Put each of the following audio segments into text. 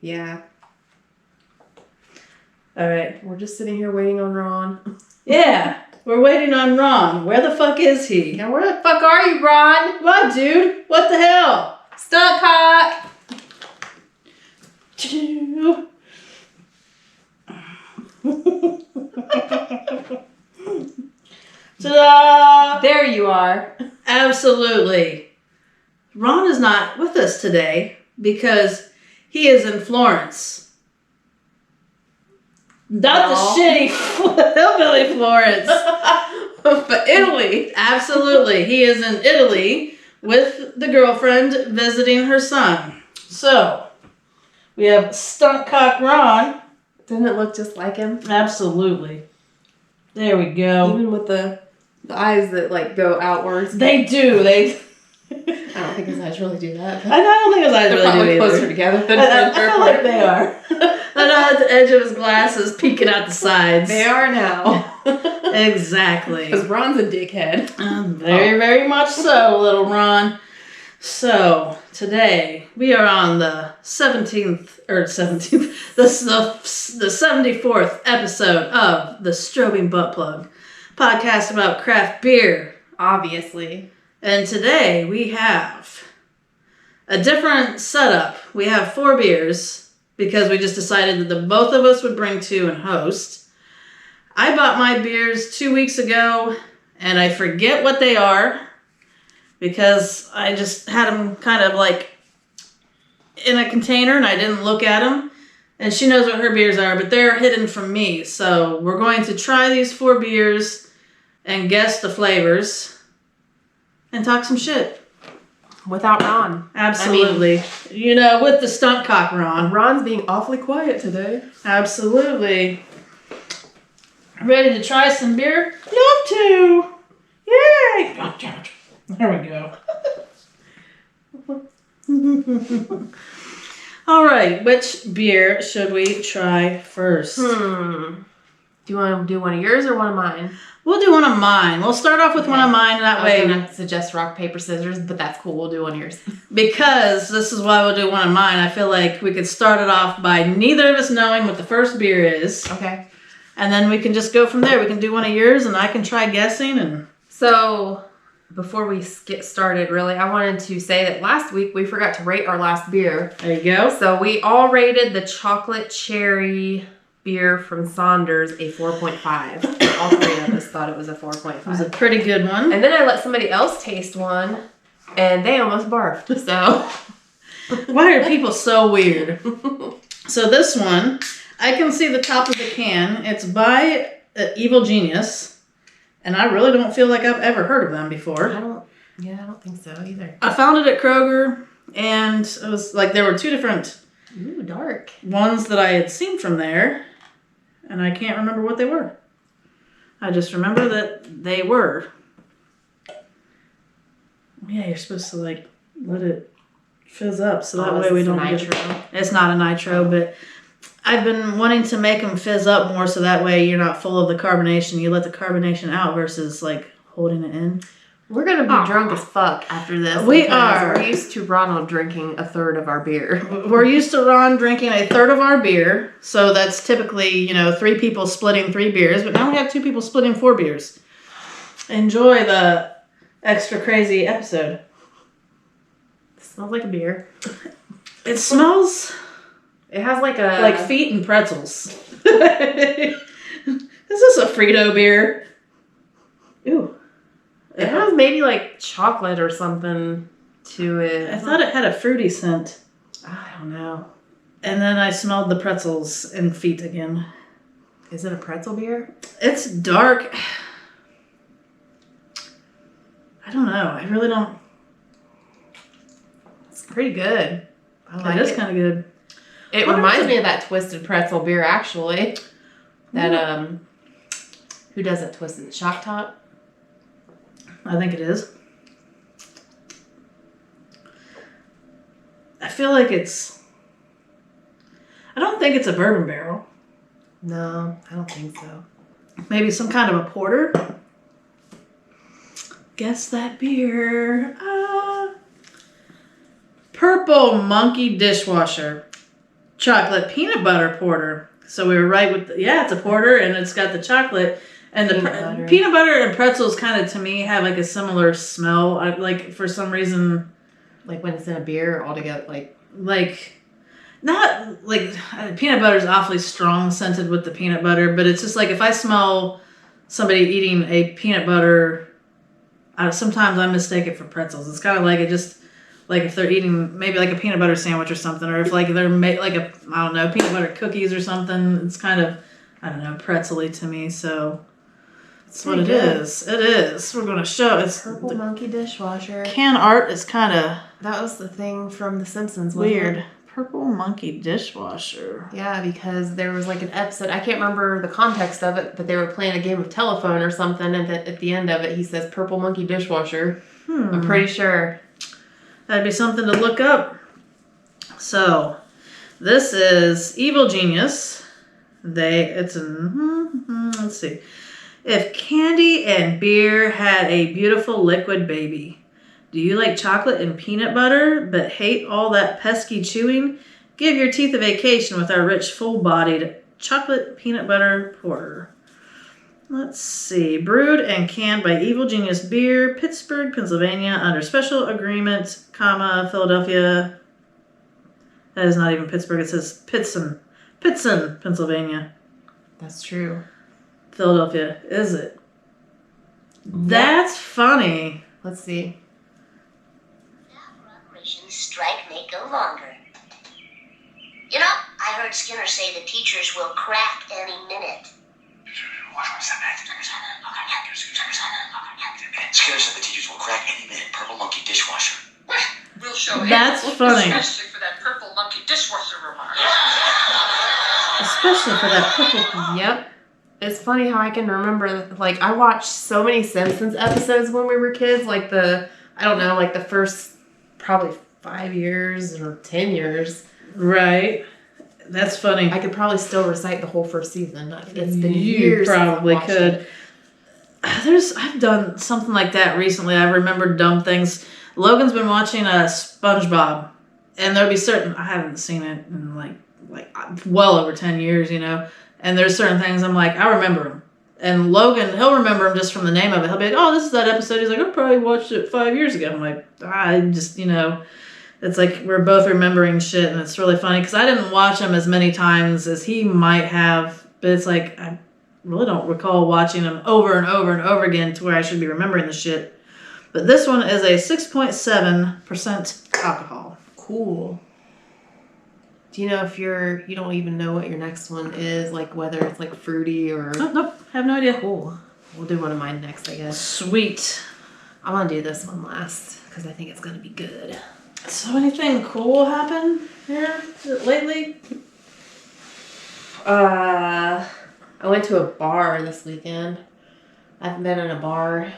Yeah. All right. We're just sitting here waiting on Ron. Yeah, we're waiting on Ron. Where the fuck is he? Now, where the fuck are you, Ron? What, dude? What the hell? Stunt cock! Ta-da! There you are. Absolutely. Ron is not with us today because he is in Florence. Not the shitty hillbilly Florence, but Italy. Absolutely. He is in Italy with the girlfriend visiting her son. So, we have Stunt Cock Ron. Doesn't it look just like him? Absolutely. There we go. Even with the eyes that like go outwards. They do. I don't think his eyes really do that. I don't think his eyes They're really probably do closer either. together than I feel like they are. And at the edge of his glasses peeking out the sides. They are now. Exactly. Because Ron's a dickhead. Very, very much so, little Ron. So, today, we are on the 74th episode of the Strobing Butt Plug podcast about craft beer. Obviously. And today, we have a different setup. We have 4 beers because we just decided that the both of us would bring 2 and host. I bought my beers 2 weeks ago, and I forget what they are because I just had them kind of like in a container and I didn't look at them. And she knows what her beers are, but they're hidden from me. So we're going to try these 4 beers and guess the flavors and talk some shit. Without Ron. Absolutely. With the stunt cock Ron. Ron's being awfully quiet today. Absolutely. Ready to try some beer? Love to. Yay. There we go. All right. Which beer should we try first? Do you want to do one of yours or one of mine? We'll do one of mine. We'll start off with one of mine. That way. I was going to suggest rock, paper, scissors, but that's cool. We'll do one of yours. Because this is why we'll do one of mine. I feel like we could start it off by neither of us knowing what the first beer is. Okay. And then we can just go from there. We can do one of yours and I can try guessing. And so, before we get started, really, I wanted to say that last week we forgot to rate our last beer. There you go. So, we all rated the chocolate cherry beer from Saunders a 4.5. All 3 of us thought it was a 4.5. It was a pretty good one. And then I let somebody else taste one, and they almost barfed. So, why are people so weird? So this one, I can see the top of the can. It's by Evil Genius, and I really don't feel like I've ever heard of them before. I don't think so either. I found it at Kroger, and it was like there were 2 different dark ones that I had seen from there, and I can't remember what they were. I just remember that they were. Yeah, you're supposed to like let it fizz up so that way we don't nitro. It's not a nitro, but I've been wanting to make them fizz up more so that way you're not full of the carbonation. You let the carbonation out versus like holding it in. We're going to be drunk as fuck after this. We are. We're used to Ronald drinking a third of our beer. We're used to Ron drinking a third of our beer. So that's typically, 3 people splitting 3 beers. But now we have 2 people splitting 4 beers. Enjoy the extra crazy episode. It smells like a beer. It smells... It has like a... like feet and pretzels. Is this a Frito beer? Ooh. It has maybe like chocolate or something to it. I thought it had a fruity scent. I don't know. And then I smelled the pretzels and feet again. Is it a pretzel beer? It's dark. I don't know. I really don't. It's pretty good. I like it. It is kind of good. It reminds me of that Twisted Pretzel beer, actually. That, who does it, Twisted? Shock Top? I think it is. I feel like it's... I don't think it's a bourbon barrel. No, I don't think so. Maybe some kind of a porter. Guess that beer. Purple Monkey Dishwasher. chocolate peanut butter porter. So we were right with it's a porter, and it's got the chocolate. And the peanut butter and pretzels kind of, to me, have like a similar smell. Like, for some reason... Like when it's in a beer all together, not like peanut butter is awfully strong scented with the peanut butter, but it's just like if I smell somebody eating a peanut butter, sometimes I mistake it for pretzels. It's kind of like like if they're eating maybe like a peanut butter sandwich or something, or if like they're like peanut butter cookies or something. It's kind of, pretzel-y to me. So that's what it is. It is. We're going to show it's Purple monkey dishwasher. Can art is kind of... That was the thing from The Simpsons. Weird. Purple monkey dishwasher. Yeah, because there was like an episode, I can't remember the context of it, but they were playing a game of telephone or something, and at the end of it, he says purple monkey dishwasher. I'm pretty sure. That'd be something to look up. So, this is Evil Genius. Let's see. If candy and beer had a beautiful liquid baby. Do you like chocolate and peanut butter, but hate all that pesky chewing? Give your teeth a vacation with our rich, full-bodied chocolate peanut butter porter. Let's see. Brewed and canned by Evil Genius Beer, Pittsburgh, Pennsylvania, under special agreement, Philadelphia. That is not even Pittsburgh. It says Pittston, Pennsylvania. That's true. Philadelphia, is it? That's funny. Let's see. Strike may go longer. You know, I heard Skinner say the teachers will crack any minute. Skinner said the teachers will crack any minute. Purple monkey dishwasher. We'll show him. That's funny. Especially for that purple monkey dishwasher remark. Especially for that purple. Yep. It's funny how I can remember, like, I watched so many Simpsons episodes when we were kids, like the first probably 5 years or 10 years. Right. That's funny. I could probably still recite the whole first season. It's been You years probably since I've could. watched it. I've done something like that recently. I remember dumb things. Logan's been watching SpongeBob, and there'll be certain, I haven't seen it in like well over 10 years, and there's certain things I'm like, I remember them. And Logan, he'll remember them just from the name of it. He'll be like, oh, this is that episode. He's like, I probably watched it 5 years ago. I'm like, I just, it's like we're both remembering shit, and it's really funny because I didn't watch them as many times as he might have, but it's like I really don't recall watching them over and over and over again to where I should be remembering the shit. But this one is a 6.7% alcohol. Cool. Do you know if you don't even know what your next one is, like whether it's like fruity or... Oh, nope, have no idea. Cool. We'll do one of mine next, I guess. Sweet. I'm going to do this one last because I think it's going to be good. So anything cool happen here lately? I went to a bar this weekend. I haven't been in a bar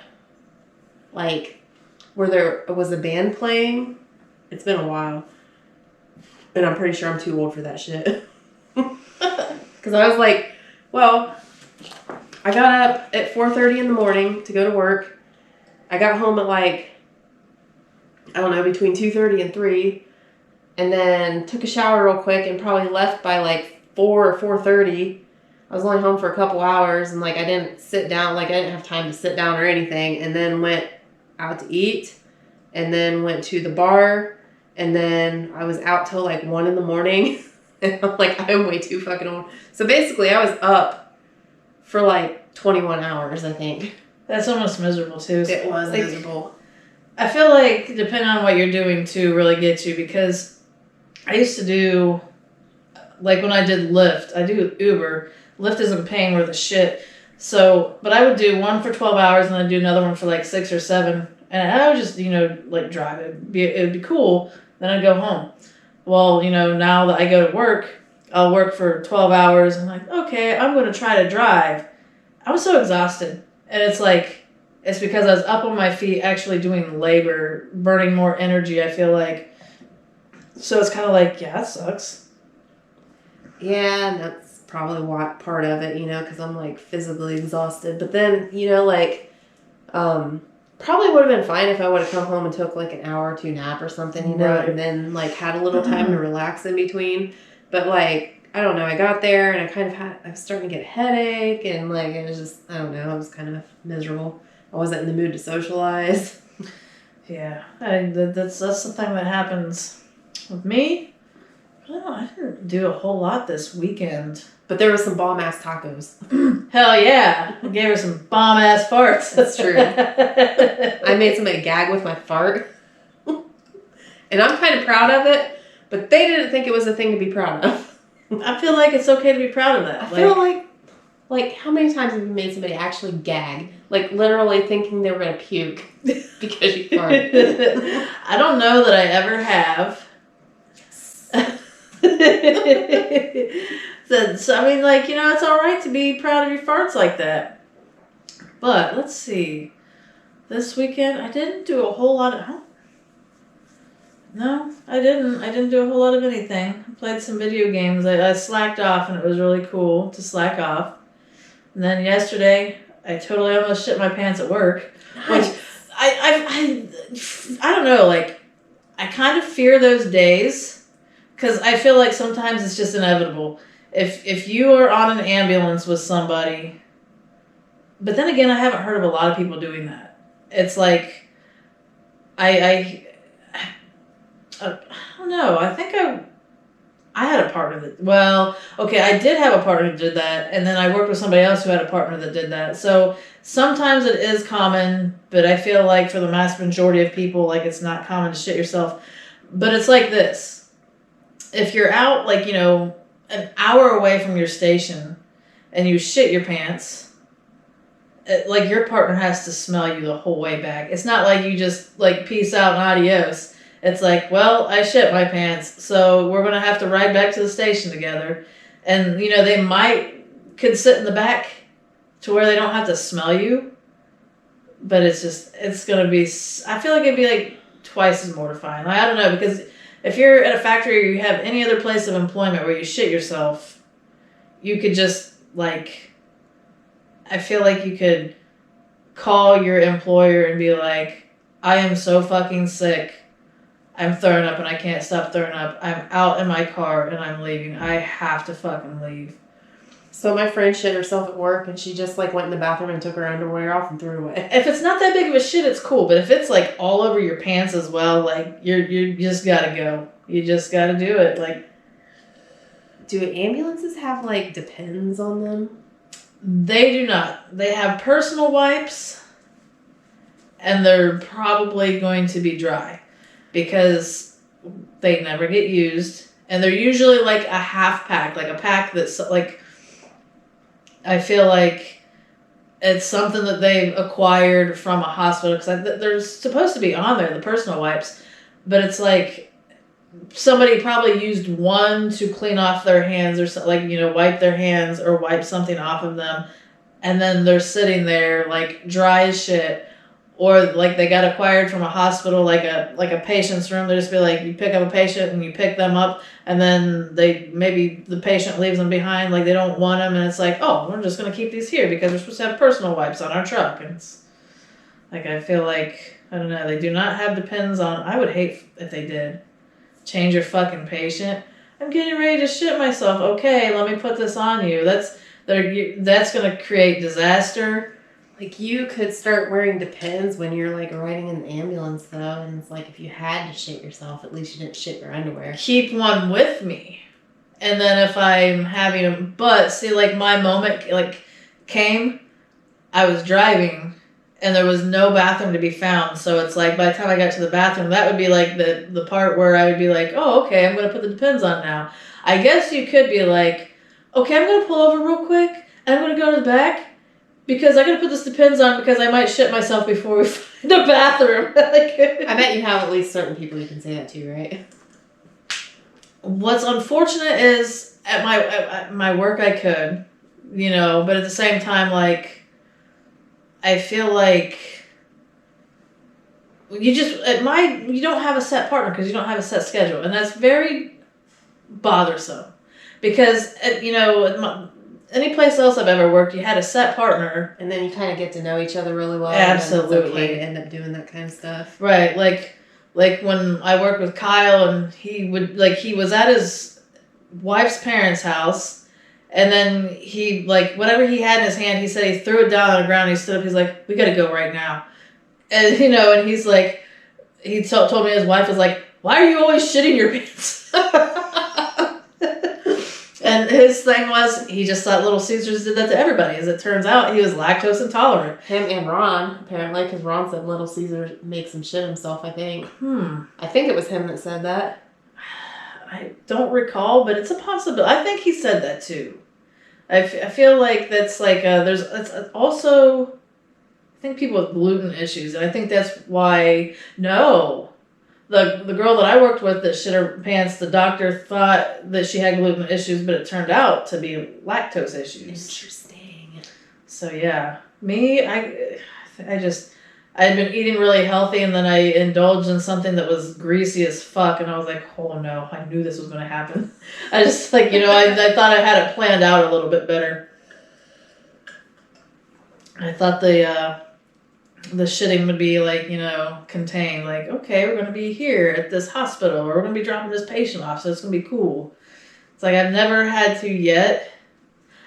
like where there was a band playing. It's been a while. And I'm pretty sure I'm too old for that shit. Because I was like, well, I got up at 4:30 in the morning to go to work. I got home at between 2:30 and 3. And then took a shower real quick and probably left by 4 or 4:30. I was only home for a couple hours and I didn't sit down. I didn't have time to sit down or anything. And then went out to eat. And then went to the bar. And then I was out till 1 in the morning. And I'm I'm way too fucking old. So basically I was up for 21 hours, I think. That's almost miserable too. It was miserable. I feel like depending on what you're doing too really gets you, because I used to do, when I did Lyft, I do Uber. Lyft isn't paying worth a shit. So, but I would do one for 12 hours and then do another one for 6 or 7. And I would just, drive. It would be cool. Then I'd go home. Well, now that I go to work, I'll work for 12 hours. I'm like, okay, I'm going to try to drive. I was so exhausted. And it's because I was up on my feet actually doing labor, burning more energy, I feel like. So it's kind of yeah, that sucks. Yeah, and that's probably part of it, because I'm physically exhausted. But then, probably would have been fine if I would have come home and took an hour or two nap or something, Right. And then had a little time to relax in between. But like, I don't know, I got there and I was starting to get a headache and like, it was just, I don't know, I was kind of miserable. I wasn't in the mood to socialize. Yeah, that's the thing that happens with me. I didn't do a whole lot this weekend. But there was some bomb-ass tacos. Hell yeah. I gave her some bomb-ass farts. That's true. I made somebody gag with my fart. And I'm kind of proud of it, but they didn't think it was a thing to be proud of. I feel like it's okay to be proud of that. I feel like how many times have you made somebody actually gag? Like literally thinking they were going to puke because you farted. I don't know that I ever have. So, I mean, like, it's all right to be proud of your farts like that. But let's see. This weekend, I didn't do a whole lot of. No, I didn't. I didn't do a whole lot of anything. I played some video games. I slacked off, and it was really cool to slack off. And then yesterday, I totally almost shit my pants at work. Nice. Which I don't know. Like, I kind of fear those days because I feel like sometimes it's just inevitable. If you are on an ambulance with somebody, but then again, I haven't heard of a lot of people doing that. It's like, I don't know. I think I had a partner that, I did have a partner that did that, and then I worked with somebody else who had a partner that did that. So sometimes it is common, but I feel like for the vast majority of people, like it's not common to shit yourself. But it's like this. If you're out, like, an hour away from your station and you shit your pants, like your partner has to smell you the whole way back. It's not like you just like peace out and adios. It's like, well, I shit my pants, so we're going to have to ride back to the station together. And, they could sit in the back to where they don't have to smell you. But it's going to be, I feel like it'd be like twice as mortifying. Like, I don't know, because if you're at a factory or you have any other place of employment where you shit yourself, you could just, like, I feel like you could call your employer and be like, I am so fucking sick. I'm throwing up and I can't stop throwing up. I'm out in my car and I'm leaving. I have to fucking leave. So my friend shit herself at work and she just like went in the bathroom and took her underwear off and threw it away. If it's not that big of a shit, it's cool. But if it's like all over your pants as well, like you just gotta go. You just gotta do it. Like, do ambulances have like Depends on them? They do not. They have personal wipes, and they're probably going to be dry because they never get used, and they're usually like a half pack, like a pack that's like, I feel like it's something that they've acquired from a hospital because they're supposed to be on there, the personal wipes, but it's like somebody probably used one to clean off their hands or like, wipe their hands or wipe something off of them, and then they're sitting there like dry as shit. Or like they got acquired from a hospital, like a patient's room. They just be like, you pick up a patient and you pick them up, and then maybe the patient leaves them behind, like they don't want them, and it's like, oh, we're just gonna keep these here because we're supposed to have personal wipes on our truck. And it's like, I feel like, I don't know, they do not have Depends on. I would hate if they did. Change your fucking patient. I'm getting ready to shit myself. Okay, let me put this on you. That's gonna create disaster. Like, you could start wearing Depends when you're, like, riding in the ambulance, though. And it's like, if you had to shit yourself, at least you didn't shit your underwear. Keep one with me. And then if I'm having a... But, see, like, my moment, like, came, I was driving, and there was no bathroom to be found. So it's like, by the time I got to the bathroom, that would be, like, the part where I would be like, oh, okay, I'm going to put the Depends on now. I guess you could be like, okay, I'm going to pull over real quick, and I'm going to go to the back, because I gotta put this Depends on because I might shit myself before we find a bathroom. I bet you have at least certain people you can say that to, right? What's unfortunate is at my work I could, but at the same time, like, I feel like you don't have a set partner because you don't have a set schedule, and that's very bothersome because any place else I've ever worked, you had a set partner. And then you kind of get to know each other really well. Absolutely. And it's okay to end up doing that kind of stuff. Right. Like when I worked with Kyle and he was at his wife's parents' house, and then he, like, whatever he had in his hand, he said he threw it down on the ground. He stood up. He's like, we got to go right now. And, you know, and he's like, he told me his wife was like, why are you always shitting your pants? And his thing was, he just thought Little Caesars did that to everybody. As it turns out, he was lactose intolerant. Him and Ron, apparently, because Ron said Little Caesar makes him shit himself, I think. I think it was him that said that. I don't recall, but it's a possibility. I think he said that too. I feel like that's like, it's also, I think people with gluten issues, and I think that's why, no. The girl that I worked with that shit her pants, the doctor thought that she had gluten issues, but it turned out to be lactose issues. Interesting. So yeah, me, I had been eating really healthy, and then I indulged in something that was greasy as fuck, and I was like, oh no, I knew this was going to happen. I just, like, you know, I thought I had it planned out a little bit better. I thought the shitting would be, like, you know, contained. Like, okay, we're going to be here at this hospital, or we're going to be dropping this patient off, so it's going to be cool. It's like, I've never had to yet.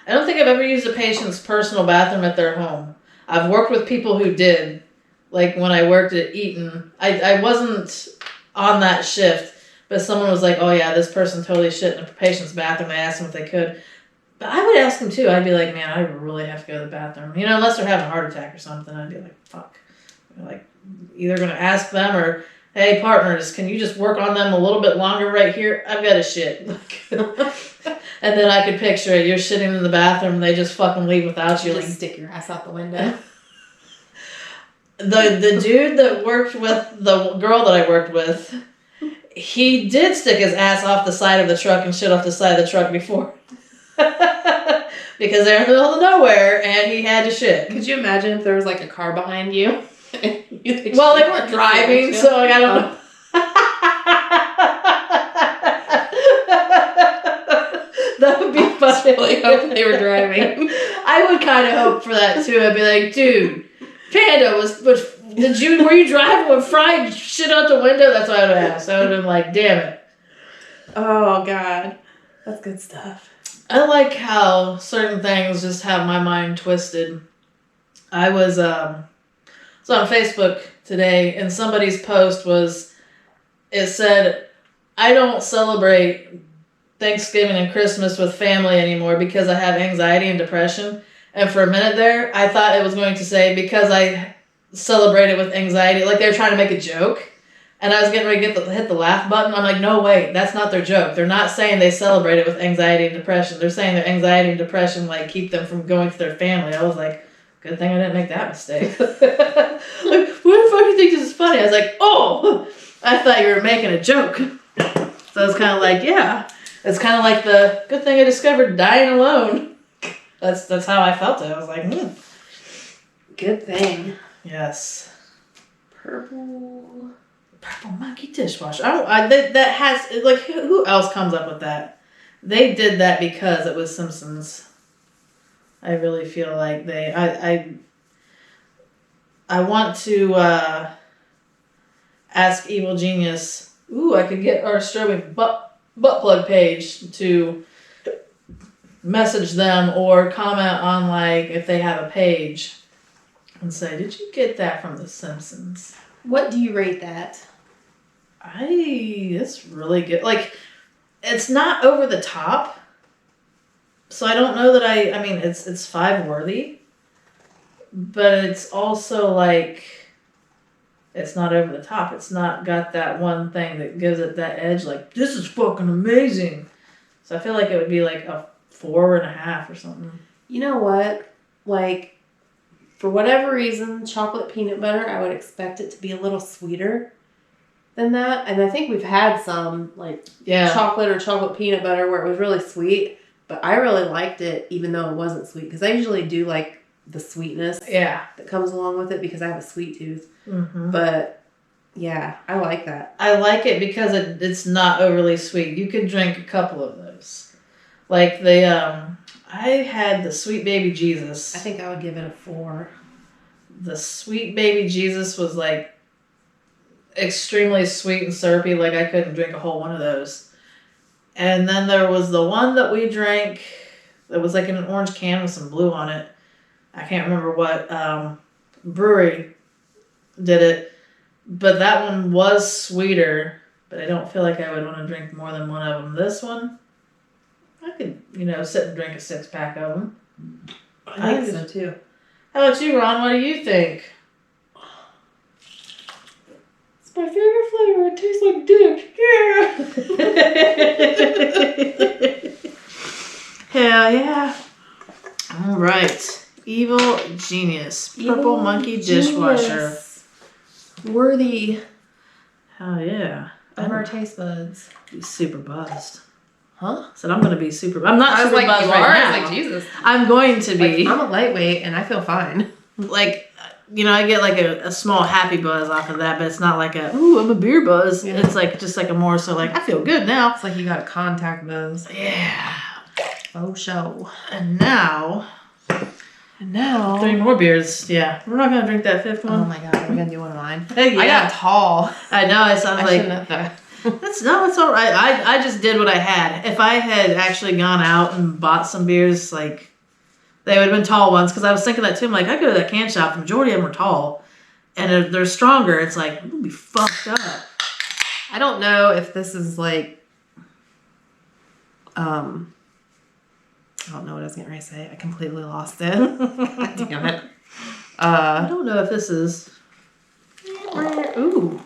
I don't think I've ever used a patient's personal bathroom at their home. I've worked with people who did. Like, when I worked at Eaton, I wasn't on that shift, but someone was like, oh yeah, this person totally shit in a patient's bathroom. I asked them if they could. But I would ask them too. I'd be like, man, I really have to go to the bathroom. You know, unless they're having a heart attack or something, I'd be like, fuck. Like, either going to ask them or, hey, partners, can you just work on them a little bit longer right here? I've got to shit. And then I could picture it. You're shitting in the bathroom and they just fucking leave without you. Just like, stick your ass out the window. The dude that worked with the girl that I worked with, he did stick his ass off the side of the truck and shit off the side of the truck before. Because they're in the middle of nowhere and he had to shit. Could you imagine if there was like a car behind you? Well, they weren't driving, so like, I don't know. That would be funny. I hope they were driving. I would kind of hope for that too. I'd be like, dude, Panda were you driving when fried shit out the window? That's what I would have asked. I would have been like, damn it. Oh God, that's good stuff. I like how certain things just have my mind twisted. I was on Facebook today, and somebody's post it said, I don't celebrate Thanksgiving and Christmas with family anymore because I have anxiety and depression. And for a minute there, I thought it was going to say because I celebrate it with anxiety, like they were trying to make a joke. And I was getting ready to hit the laugh button. I'm like, no, wait, that's not their joke. They're not saying they celebrate it with anxiety and depression. They're saying their anxiety and depression, like, keep them from going to their family. I was like, good thing I didn't make that mistake. Like, why the fuck do you think this is funny? I was like, oh, I thought you were making a joke. So it's kind of like, yeah. It's kind of like the good thing I discovered dying alone. That's how I felt it. I was like, Good thing. Yes. Purple monkey dishwasher. That has, like, who else comes up with that? They did that because it was Simpsons. I really feel like I want to ask Evil Genius. Ooh, I could get our Strobing butt plug page to message them or comment on, like, if they have a page and say, did you get that from The Simpsons? What do you rate that? It's really good. Like, it's not over the top. So I don't know that I mean, it's 5 worthy. But it's also, like, it's not over the top. It's not got that one thing that gives it that edge, like, this is fucking amazing. So I feel like it would be like a 4.5 or something. You know what? Like, for whatever reason, chocolate peanut butter, I would expect it to be a little sweeter than that. And I think we've had some, like, chocolate or chocolate peanut butter where it was really sweet. But I really liked it even though it wasn't sweet. Because I usually do like the sweetness that comes along with it because I have a sweet tooth. Mm-hmm. But yeah, I like that. I like it because it's not overly sweet. You could drink a couple of those. Like I had the Sweet Baby Jesus. I think I would give it a 4. The Sweet Baby Jesus was like extremely sweet and syrupy. Like I couldn't drink a whole one of those. And then there was the one that we drank that was like in an orange can with some blue on it. I can't remember what brewery did it, but that one was sweeter, but I don't feel like I would want to drink more than one of them. This one, I could, sit and drink a 6-pack of them. I think so too. How about you, Ron? What do you think? It's my favorite flavor. It tastes like dick. Yeah. Hell yeah. All right. Evil Genius. Purple Monkey Dishwasher. Worthy Hell yeah. of our taste buds. Be super buzzed. Huh? Said I'm going to be super... I'm not I was super like, buzzed you right are? now. I was like, Jesus. I'm going to be. Like, I'm a lightweight and I feel fine. Like, I get like a small happy buzz off of that, but it's not like ooh, I'm a beer buzz. Yeah. It's like just like a more so like, I feel good now. It's like you got a contact buzz. Yeah. Oh, show. And now... 3 more beers. Yeah. We're not going to drink that 5th one. Oh my god, we're gonna do one of mine. Hey, yeah. I got tall. I know. I sound like... shouldn't have. It's all right. I just did what I had. If I had actually gone out and bought some beers, like, they would have been tall ones. Because I was thinking that too. I'm like, I go to that can shop. The majority of them are tall. And if they're stronger, it's like, we'll be fucked up. I don't know if this is like, I don't know what I was getting ready to say. I completely lost it. God damn it. I don't know if this is... Ooh.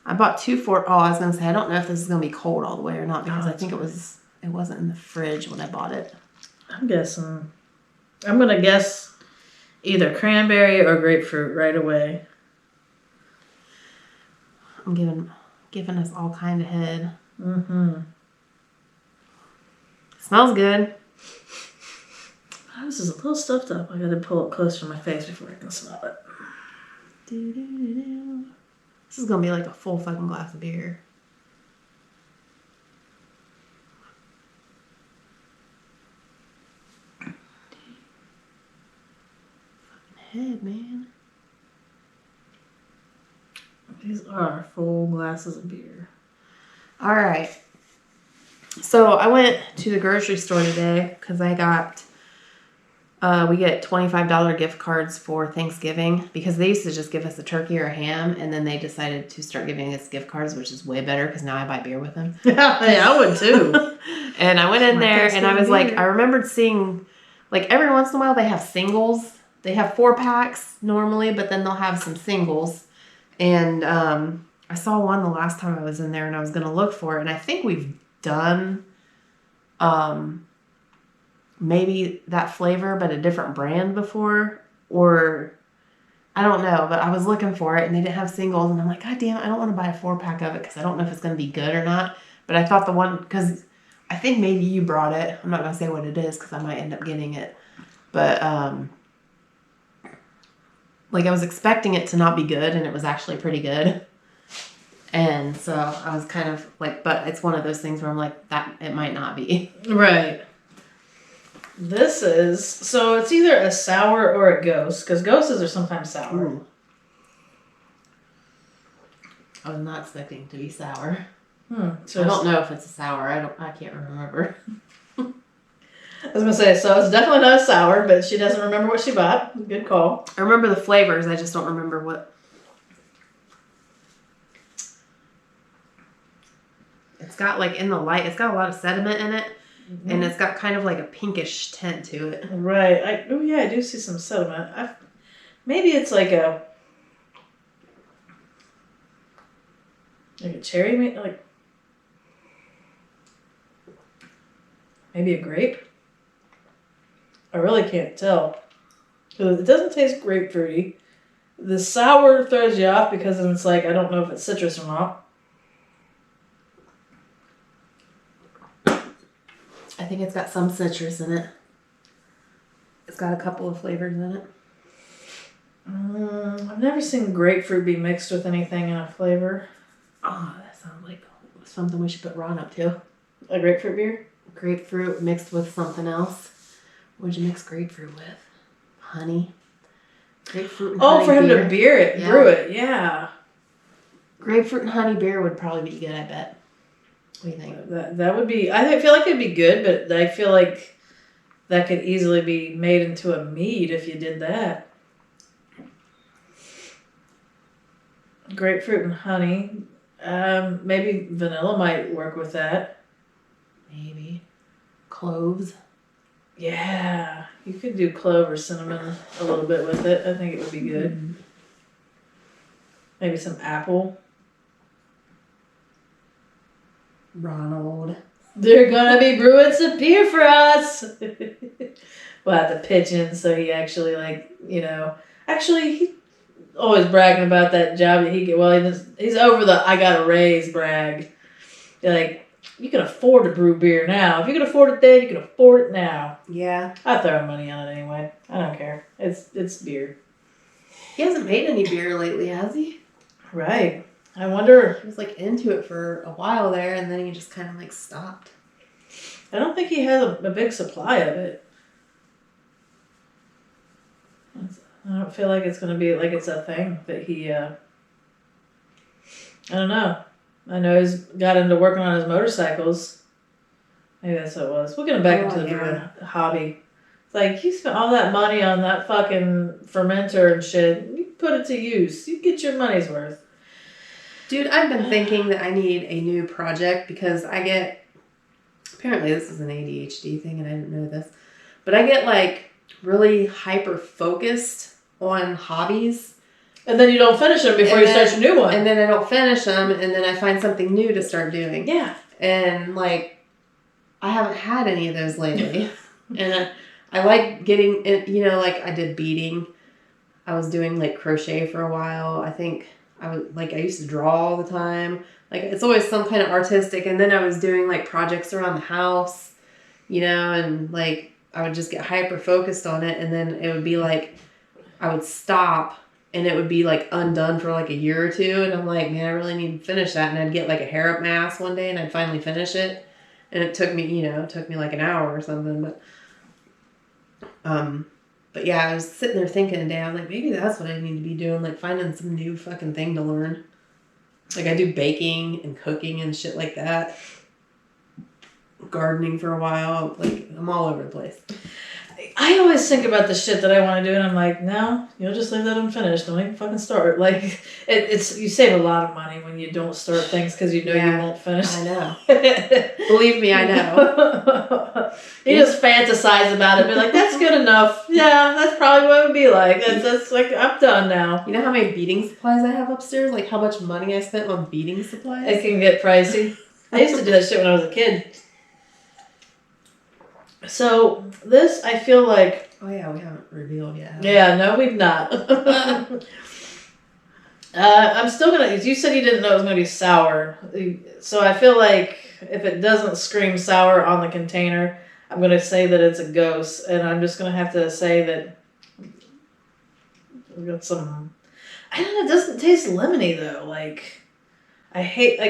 I bought 2 I was going to say, I don't know if this is going to be cold all the way or not because I think it wasn't in the fridge when I bought it. I'm guessing. I'm going to guess either cranberry or grapefruit right away. I'm giving us all kind of head. Mm-hmm. Smells good. This is a little stuffed up. I got to pull it closer to my face before I can smell it. This is going to be like a full fucking glass of beer. Fucking head, man. These are full glasses of beer. All right. So I went to the grocery store today because I got... we get $25 gift cards for Thanksgiving because they used to just give us a turkey or a ham, and then they decided to start giving us gift cards, which is way better because now I buy beer with them. Yeah, I would too. And I went in there and I was like, I remembered seeing, like, every once in a while they have singles. They have 4-packs normally, but then they'll have some singles. And I saw one the last time I was in there and I was going to look for it. And I think we've done maybe that flavor, but a different brand before, or I don't know, but I was looking for it and they didn't have singles and I'm like, God damn it, I don't want to buy a 4-pack of it because I don't know if it's going to be good or not. But I thought the one, because I think maybe you brought it. I'm not going to say what it is because I might end up getting it. But like I was expecting it to not be good and it was actually pretty good. And so I was kind of like, but it's one of those things where I'm like, that it might not be. Right. This is, so it's either a sour or a ghost, because ghosts are sometimes sour. Ooh. I was not expecting it to be sour. So I don't know if it's a sour. I can't remember. I was going to say, so it's definitely not a sour, but she doesn't remember what she bought. Good call. I remember the flavors. I just don't remember what. It's got like in the light, it's got a lot of sediment in it. Mm-hmm. And it's got kind of like a pinkish tint to it. Right. I do see some sediment. Maybe it's like a cherry, maybe a grape. I really can't tell. It doesn't taste grapefruity. The sour throws you off because it's like, I don't know if it's citrus or not. I think it's got some citrus in it. It's got a couple of flavors in it. I've never seen grapefruit be mixed with anything in a flavor. Oh, that sounds like something we should put Ron up to. A grapefruit beer? Grapefruit mixed with something else. What'd you mix grapefruit with? Honey. Grapefruit and honey for him beer. to brew it, yeah. Grapefruit and honey beer would probably be good, I bet. What do you think? That would be. I feel like it'd be good, but I feel like that could easily be made into a mead if you did that. Grapefruit and honey. Maybe vanilla might work with that. Maybe cloves. Yeah, you could do clove or cinnamon a little bit with it. I think it would be good. Mm. Maybe some apple. Ronald. They're gonna be brewing some beer for us. We'll have to pitch in so he actually actually he always bragging about that job that he get. Well, he's over the I got a raise brag. You're like, you can afford to brew beer now. If you can afford it then, you can afford it now. Yeah. I throw money on it anyway. I don't care. It's beer. He hasn't made any beer lately, has he? Right. I wonder. He was like into it for a while there, and then he just kind of like stopped. I don't think he has a big supply of it. I don't feel like it's going to be like it's a thing that he, I don't know. I know he's got into working on his motorcycles. Maybe that's what it was. We'll get him back into the brewing hobby. It's like, you spent all that money on that fucking fermenter and shit. You put it to use. You get your money's worth. Dude, I've been thinking that I need a new project because I get, apparently this is an ADHD thing and I didn't know this, but I get like really hyper focused on hobbies. And then you don't finish them before you start your new one. And then I don't finish them and then I find something new to start doing. Yeah. And like, I haven't had any of those lately. And I like getting, like I did beading. I was doing like crochet for a while. I think I used to draw all the time. Like it's always some kind of artistic. And then I was doing like projects around the house, and like I would just get hyper focused on it. And then it would be like, I would stop and it would be like undone for like a year or two. And I'm like, man, I really need to finish that. And I'd get like a hair up mask one day and I'd finally finish it. And it took me, like an hour or something. But yeah, I was sitting there thinking today, I was like, maybe that's what I need to be doing. Like finding some new fucking thing to learn. Like I do baking and cooking and shit like that. Gardening for a while. Like I'm all over the place. I always think about the shit that I want to do, and I'm like, no, you'll just leave that unfinished. Don't even fucking start. Like, it's you save a lot of money when you don't start things because you know you won't finish. I know. Believe me, I know. You just fantasize about it, be like, that's good enough. Yeah, that's probably what it would be like. That's like, I'm done now. You know how many beading supplies I have upstairs? Like how much money I spent on beading supplies? It can get pricey. I used to do that shit when I was a kid. So, this, I feel like... Oh, yeah, we haven't revealed yet. Yeah, no, we've not. I'm still going to... You said you didn't know it was going to be sour. So, I feel like if it doesn't scream sour on the container, I'm going to say that it's a ghost. And I'm just going to have to say that... We've got some... I don't know, it doesn't taste lemony, though. Like, I hate...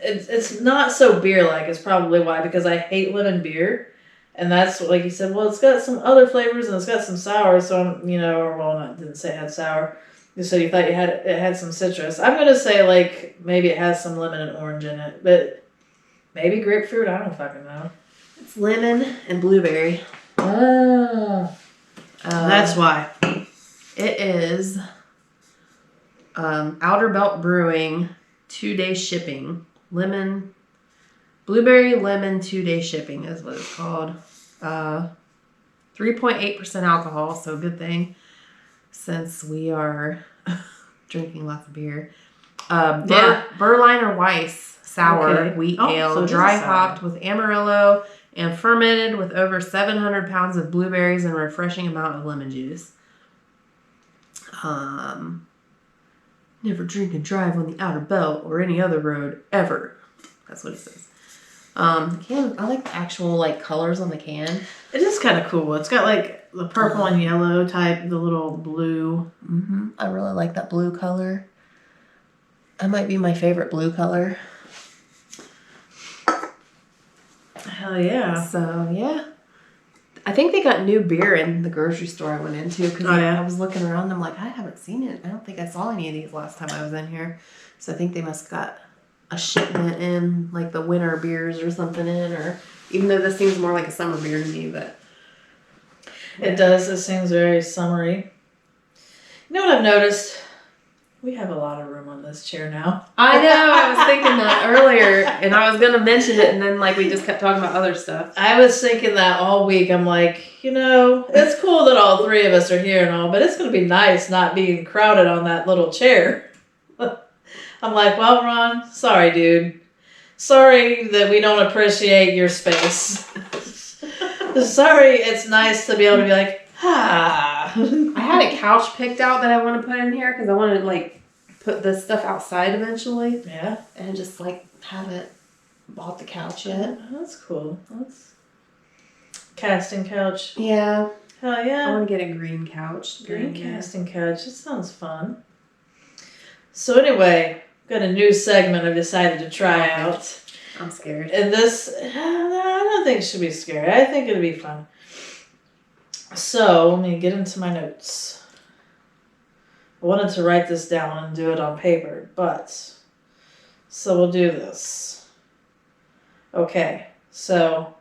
It's not so beer-like is probably why, because I hate lemon beer. And that's, like you said, well, it's got some other flavors and it's got some sour, so I'm, didn't say it had sour. You said you thought it had some citrus. I'm going to say, like, maybe it has some lemon and orange in it, but maybe grapefruit, I don't fucking know. It's lemon and blueberry. Oh. That's why. It is Outer Belt Brewing 2-day shipping. Blueberry lemon 2-day shipping is what it's called. 3.8% alcohol, so good thing since we are drinking lots of beer. Berliner Weiss sour wheat ale, so dry hopped with Amarillo and fermented with over 700 pounds of blueberries and a refreshing amount of lemon juice. Never drink and drive on the Outer Belt or any other road ever. That's what it says. I like the actual like colors on the can. It is kind of cool. It's got like the purple and yellow type, the little blue. Mm-hmm. I really like that blue color. That might be my favorite blue color. Hell yeah. So, yeah. I think they got new beer in the grocery store I went into because I was looking around and I'm like, I haven't seen it. I don't think I saw any of these last time I was in here. So I think they must got a shipment in, like the winter beers or something in, or even though this seems more like a summer beer to me, but It does. It seems very summery. You know what I've noticed? We have a lot of room on this chair now. I know, I was thinking that earlier, and I was going to mention it, and then like we just kept talking about other stuff. I was thinking that all week. I'm like, you know, it's cool that all three of us are here and all, but it's going to be nice not being crowded on that little chair. I'm like, well, Ron, sorry, dude. Sorry that we don't appreciate your space. Sorry, it's nice to be able to be like, ah. I had a couch picked out that I want to put in here because I want to like put this stuff outside eventually. Yeah. And just like haven't bought the couch yet. That's cool. That's casting couch. Yeah. Hell I yeah. want to get a green couch. Green casting couch. That sounds fun. So anyway, got a new segment I've decided to try out. I'm scared. And this, I don't think it should be scary. I think it'll be fun. So, let me get into my notes. I wanted to write this down and do it on paper, but, so we'll do this. Okay, so,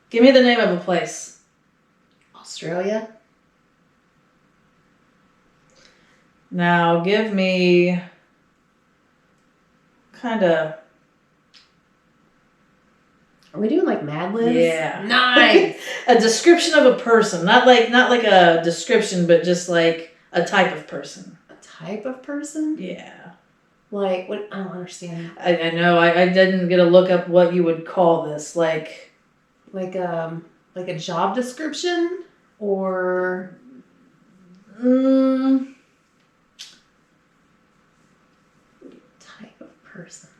give me the name of a place. Australia? Now, give me kind of... Are we doing like Mad Libs? Yeah. Nice. A description of a person. Not like a description, but just like a type of person. A type of person? Yeah. Like, what? I don't understand. I know. I didn't get to look up what you would call this. Like a job description? Or... type of person.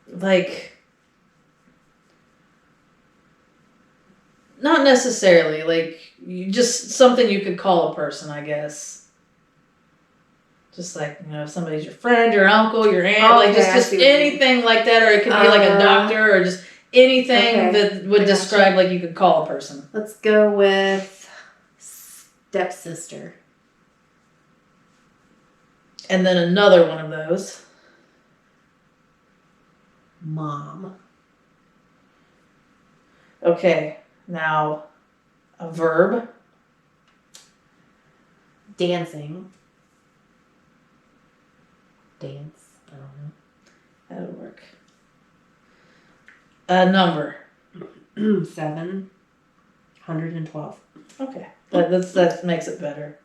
Like... Not necessarily. Like, just something you could call a person, I guess. Just like, you know, if somebody's your friend, your uncle, your aunt, like just anything like that, or it could be like a doctor, or just anything that would describe like you could call a person. Let's go with stepsister. And then another one of those. Mom. Okay, now a verb. Dancing. Dance. I don't know. That'll work. A number. 712. Okay, that makes it better.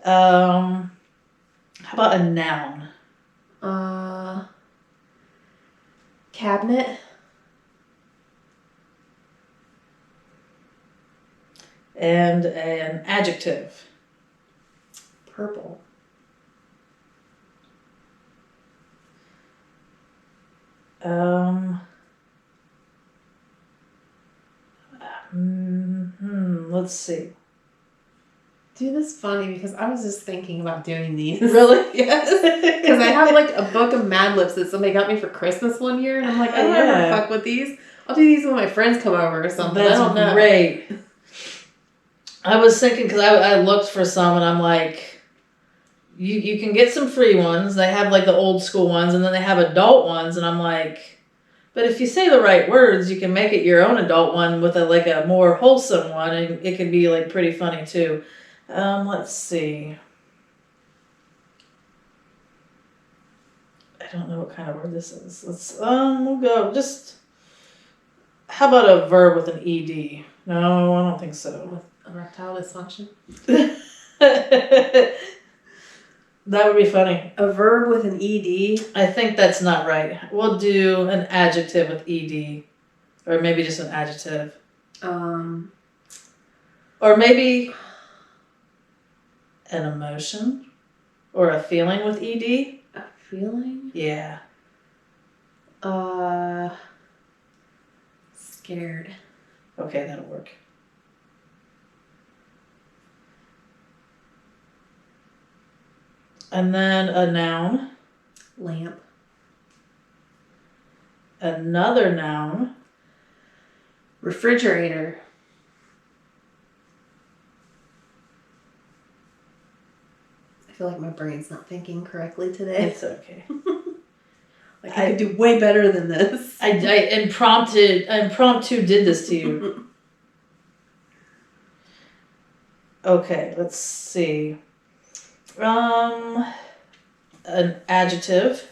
How about a noun? Cabinet. And an adjective. Purple. Let's see. Dude, this is funny because I was just thinking about doing these. Really? Yes. Because I have like a book of Mad Libs that somebody got me for Christmas one year, and I'm like, I don't ever fuck with these. I'll do these when my friends come over or something. That's I don't know. Great. I was thinking, because I looked for some, and I'm like, you can get some free ones. They have like the old school ones, and then they have adult ones, and I'm like, but if you say the right words, you can make it your own adult one with a more wholesome one, and it can be like pretty funny too. Let's see. I don't know what kind of word this is. We'll go just. How about a verb with an ed? No, I don't think so. With erectile dysfunction. That would be funny. A verb with an ed. I think that's not right. We'll do an adjective with ed, or maybe just an adjective. Or maybe an emotion or a feeling with ed. A feeling? Yeah. Scared. Okay, that'll work. And then a noun. Lamp. Another noun. Refrigerator. I feel like my brain's not thinking correctly today. It's okay. Like I could do way better than this. I impromptu did this to you. Okay, let's see. An adjective.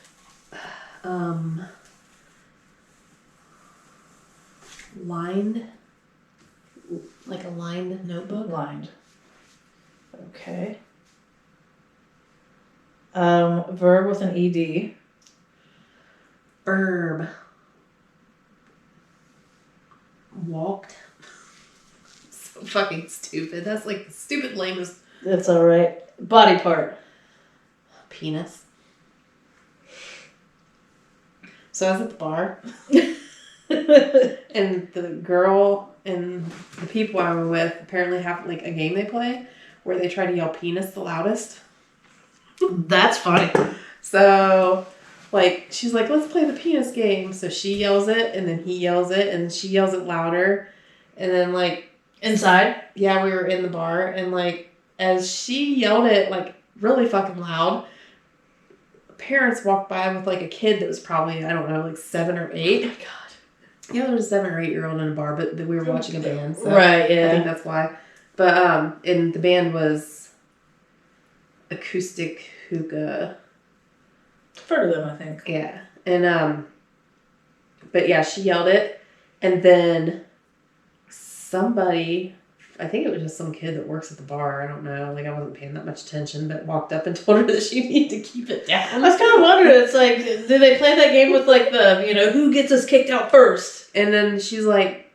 Lined. Like a lined notebook. Lined. Okay. Verb with an ed. Verb. Walked. So fucking stupid. That's like the stupid lamest. That's all right. Body part. Penis. So I was at the bar. And the girl and the people I were with apparently have like a game they play where they try to yell penis the loudest. That's funny. So, like, she's like, let's play the penis game. So she yells it, and then he yells it, and she yells it louder. And then, like... Inside? Yeah, we were in the bar, and, like, as she yelled it, like, really fucking loud, parents walked by with, like, a kid that was probably, I don't know, like 7 or 8. Oh my God. Yeah, there was a 7 or 8-year-old in a bar, but we were watching a band. So right, yeah. I think that's why. But, and the band was Acoustic Hookah. I've heard of them, I think. Yeah. And, but yeah, she yelled it. And then somebody, I think it was just some kid that works at the bar. I don't know. Like, I wasn't paying that much attention, but walked up and told her that she needed to keep it down. I was kind of wondering, it's like, did they play that game with, like, the, you know, who gets us kicked out first? And then she's like,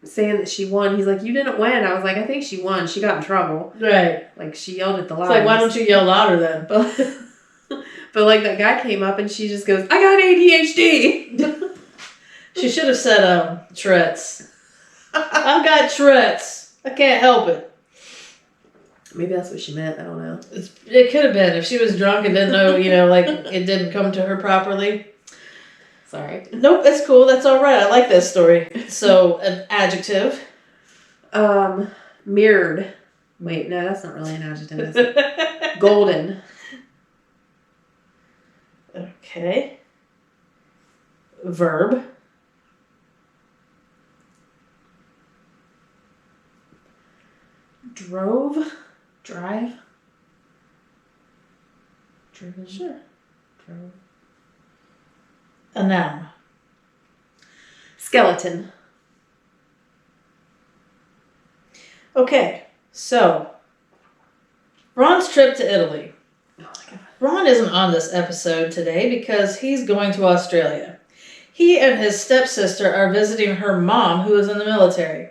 saying that she won. He's like, you didn't win. I was like, I think she won. She got in trouble. Right. Like, she yelled at the loudest. It's like, why don't you yell louder then? But like, that guy came up and she just goes, I got ADHD. She should have said, Tourette's. I've got Tourette's. I can't help it. Maybe that's what she meant. I don't know. It could have been. If she was drunk and didn't know, you know, like, it didn't come to her properly. Sorry. Nope, that's cool. That's all right. I like that story. So, an adjective. Mirrored. Wait, no, that's not really an adjective, is it? Golden. Okay. Verb. Drove. Drive. Driven. Sure. Drove. A noun. Skeleton. Okay, so Ron's trip to Italy. Oh my God. Ron isn't on this episode today because he's going to Australia. He and his stepsister are visiting her mom, who is in the military.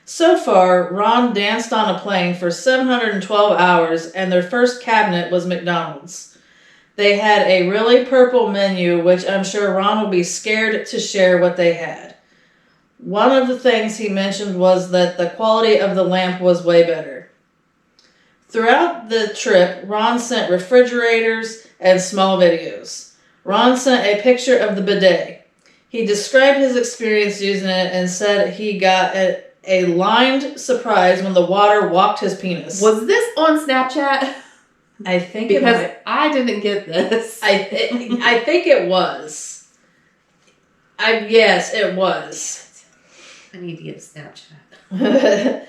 So far, Ron danced on a plane for 712 hours, and their first cabinet was McDonald's. They had a really purple menu, which I'm sure Ron will be scared to share what they had. One of the things he mentioned was that the quality of the lamp was way better. Throughout the trip, Ron sent refrigerators and small videos. Ron sent a picture of the bidet. He described his experience using it and said he got a lined surprise when the water walked his penis. Was this on Snapchat? I think because I didn't get this. I think it was. Yes, it was. I need to get a Snapchat.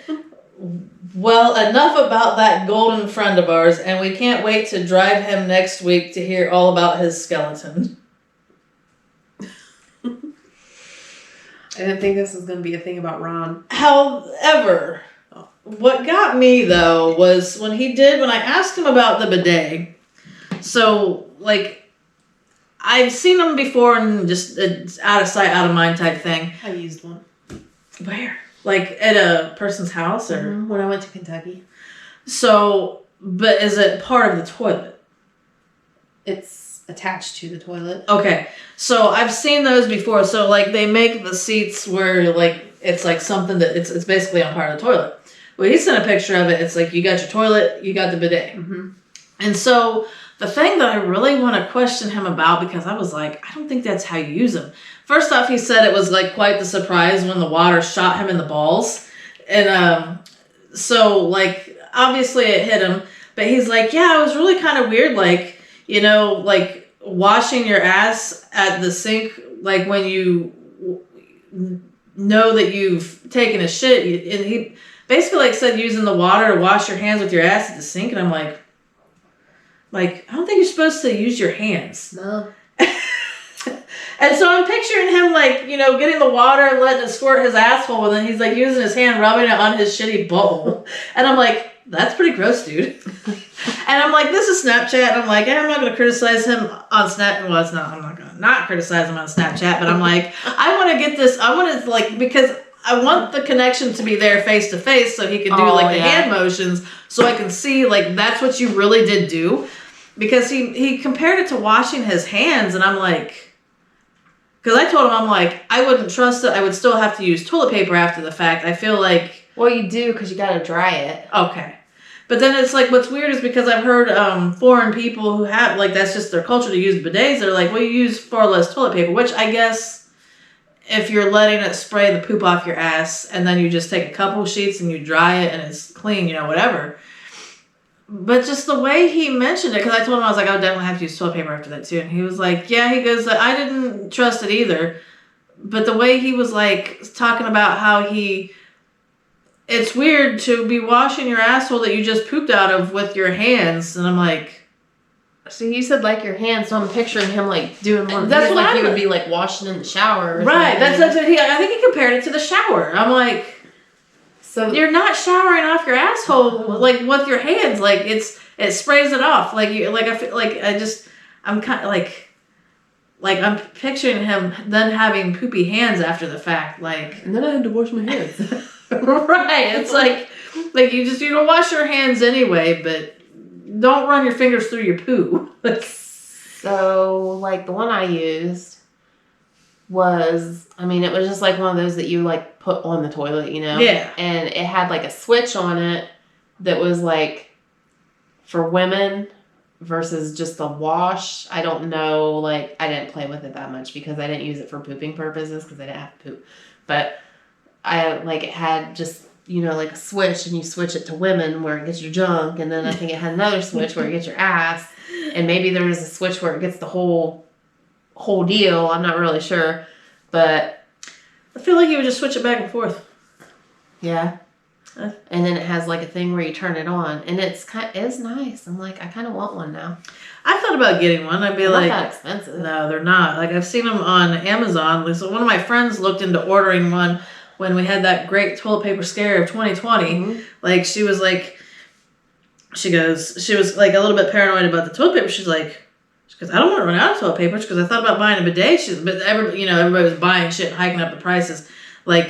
Well, enough about that golden friend of ours, and we can't wait to drive him next week to hear all about his skeleton. I didn't think this was going to be a thing about Ron. However, what got me, though, was when I asked him about the bidet. So, like, I've seen them before and just it's out of sight, out of mind type thing. I used one. Where? Like, at a person's house? Or when I went to Kentucky. So, but is it part of the toilet? It's attached to the toilet. Okay. So, I've seen those before. So, like, they make the seats where, like, it's like something that it's basically on part of the toilet. Well, he sent a picture of it. It's like, you got your toilet, you got the bidet. Mm-hmm. And so, the thing that I really want to question him about, because I was like, I don't think that's how you use them. First off, he said it was like quite the surprise when the water shot him in the balls. And so, like, obviously it hit him. But he's like, yeah, it was really kind of weird, like, you know, like washing your ass at the sink, like when you know that you've taken a shit. And he basically like said using the water to wash your hands with your ass at the sink. And I'm like, I don't think you're supposed to use your hands. No. And so I'm picturing him like, you know, getting the water and letting it squirt his asshole, and then he's like using his hand, rubbing it on his shitty butthole. And I'm like, that's pretty gross, dude. And I'm like, this is Snapchat. And I'm like, I'm not going to criticize him on Snapchat. Well, it's not. I'm not going to not criticize him on Snapchat. But I'm like, I want to get this. I want to, like, because I want the connection to be there face to face so he can do, the hand motions so I can see, like, that's what you really did do. Because he compared it to washing his hands. And I'm like, because I told him, I'm like, I wouldn't trust it. I would still have to use toilet paper after the fact. I feel like. Well, you do because you got to dry it. Okay. But then it's like, what's weird is because I've heard foreign people who have, like, that's just their culture to use bidets. They're like, well, you use far less toilet paper, which I guess if you're letting it spray the poop off your ass and then you just take a couple sheets and you dry it and it's clean, you know, whatever. But just the way he mentioned it, because I told him, I was like, I would definitely have to use toilet paper after that too. And he was like, yeah, he goes, I didn't trust it either. But the way he was like talking about how it's weird to be washing your asshole that you just pooped out of with your hands. And I'm like... So you said like your hands, so I'm picturing him like doing one. That's what like he would be like washing in the shower. Right, that's what I think he compared it to the shower. I'm like... So you're not showering off your asshole like with your hands. Like it sprays it off. Like you like I feel like I'm kind of like I'm picturing him then having poopy hands after the fact. Like, and then I had to wash my hands. Right. It's like you don't wash your hands anyway, but don't run your fingers through your poo. So like the one I used was, I mean, it was just like one of those that you like put on the toilet, you know? Yeah. And it had like a switch on it that was like for women versus just a wash. I don't know, like I didn't play with it that much because I didn't use it for pooping purposes because I didn't have to poop. But I like it had just, you know, like a switch and you switch it to women where it gets your junk. And then I think it had another switch where it gets your ass. And maybe there was a switch where it gets the whole deal. I'm not really sure, but I feel like you would just switch it back and forth. Yeah. And then it has like a thing where you turn it on, and it's nice. I'm like, I kind of want one now. I thought about getting one. I'd be They're like, not that expensive. No, they're not. Like I've seen them on Amazon. So one of my friends looked into ordering one when we had that great toilet paper scare of 2020. Mm-hmm. Like she was like a little bit paranoid about the toilet paper. She goes, I don't want to run out of toilet paper because I thought about buying a bidet. But everybody was buying shit and hiking up the prices. Like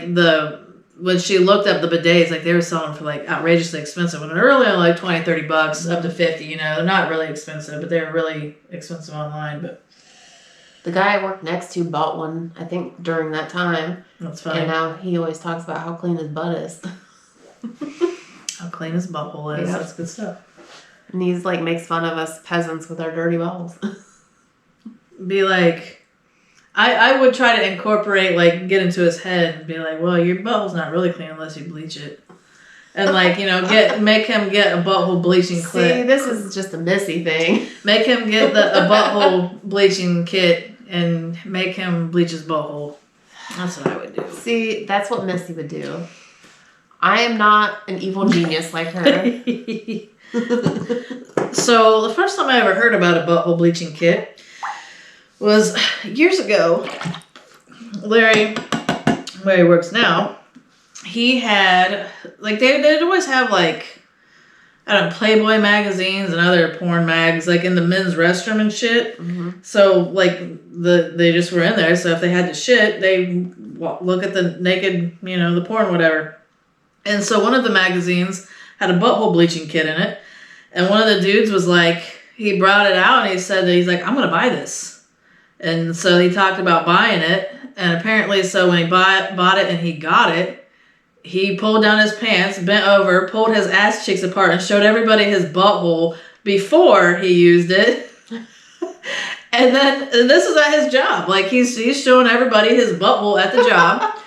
when she looked up the bidets, like they were selling them for like outrageously expensive. When they're really only like $20-$30 up to $50, you know, they're not really expensive, but they're really expensive online. But the guy I worked next to bought one, I think, during that time. That's fine. And now he always talks about how clean his butt is. How clean his butthole is. Yeah. That's good stuff. And he's like makes fun of us peasants with our dirty balls. Be like, I would try to incorporate, like, get into his head and be like, well, your butthole's not really clean unless you bleach it. And, like, you know, make him get a butthole bleaching kit. See, this is just a Missy thing. Make him get a butthole bleaching kit and make him bleach his butthole. That's what I would do. See, that's what Missy would do. I am not an evil genius like her. So, the first time I ever heard about a butthole bleaching kit was years ago. Larry, where he works now, he had, like, they'd always have, like, I don't know, Playboy magazines and other porn mags, like, in the men's restroom and shit. Mm-hmm. So, like, they just were in there, so if they had to shit, they look at the naked, you know, the porn, whatever. And so one of the magazines had a butthole bleaching kit in it, and one of the dudes was like, he brought it out, and he said that he's like, I'm going to buy this. And so he talked about buying it, and apparently, so when he bought it and he got it, he pulled down his pants, bent over, pulled his ass cheeks apart, and showed everybody his butthole before he used it. And this is at his job. Like, he's showing everybody his butthole at the job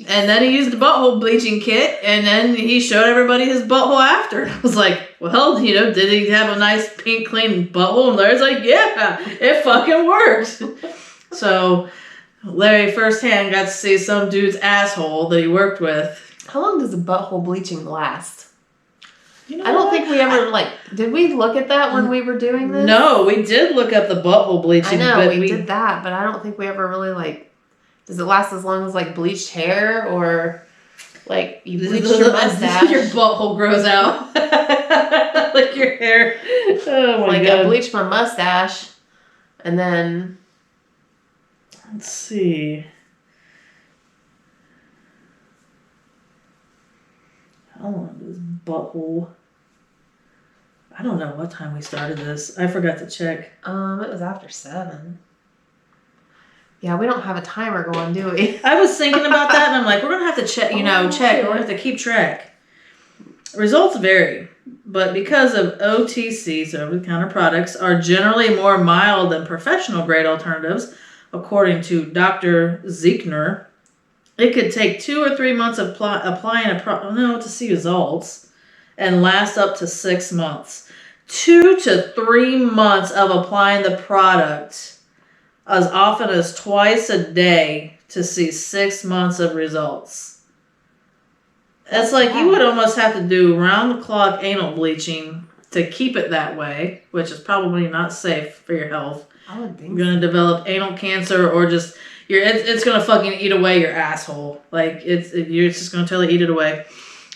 And then he used the butthole bleaching kit, and then he showed everybody his butthole after. I was like, well, did he have a nice pink clean butthole? And Larry's like, yeah, it fucking worked. So Larry firsthand got to see some dude's asshole that he worked with. How long does a butthole bleaching last? You know I don't think we ever, did we look at that when we were doing this? No, we did look up the butthole bleaching. I know, but we did that, but I don't think we ever really, does it last as long as, bleached hair, or, you bleach your mustache? Your butthole grows out. Like your hair. Oh my God. I bleached my mustache, and then... Let's see. How long does butthole... I don't know what time we started this. I forgot to check. It was after 7. Yeah, we don't have a timer going, do we? I was thinking about that, and I'm like, we're going to have to check, check. We're going to have to keep track. Results vary, but because of OTC, so over-the-counter products, are generally more mild than professional-grade alternatives, according to Dr. Ziegner, it could take 2 or 3 months of applying to see results, and last up to 6 months. 2 to 3 months of applying the product, as often as twice a day, to see 6 months of results. It's like you would almost have to do round-the-clock anal bleaching to keep it that way, which is probably not safe for your health. I would think You're going to develop anal cancer, or just... it's going to fucking eat away your asshole. You're just going to totally eat it away.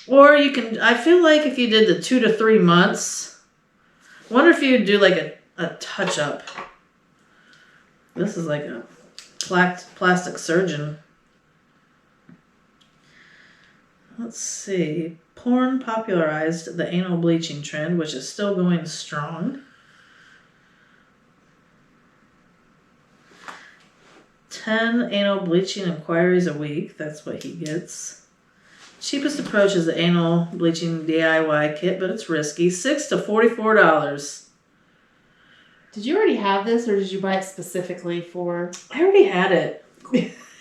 Or you can... I feel like if you did the 2 to 3 months... I wonder if you'd do a touch-up. This is like a plastic surgeon. Let's see. Porn popularized the anal bleaching trend, which is still going strong. 10 anal bleaching inquiries a week. That's what he gets. Cheapest approach is the anal bleaching DIY kit, but it's risky. $6 to $44. Did you already have this, or did you buy it specifically for... I already had it.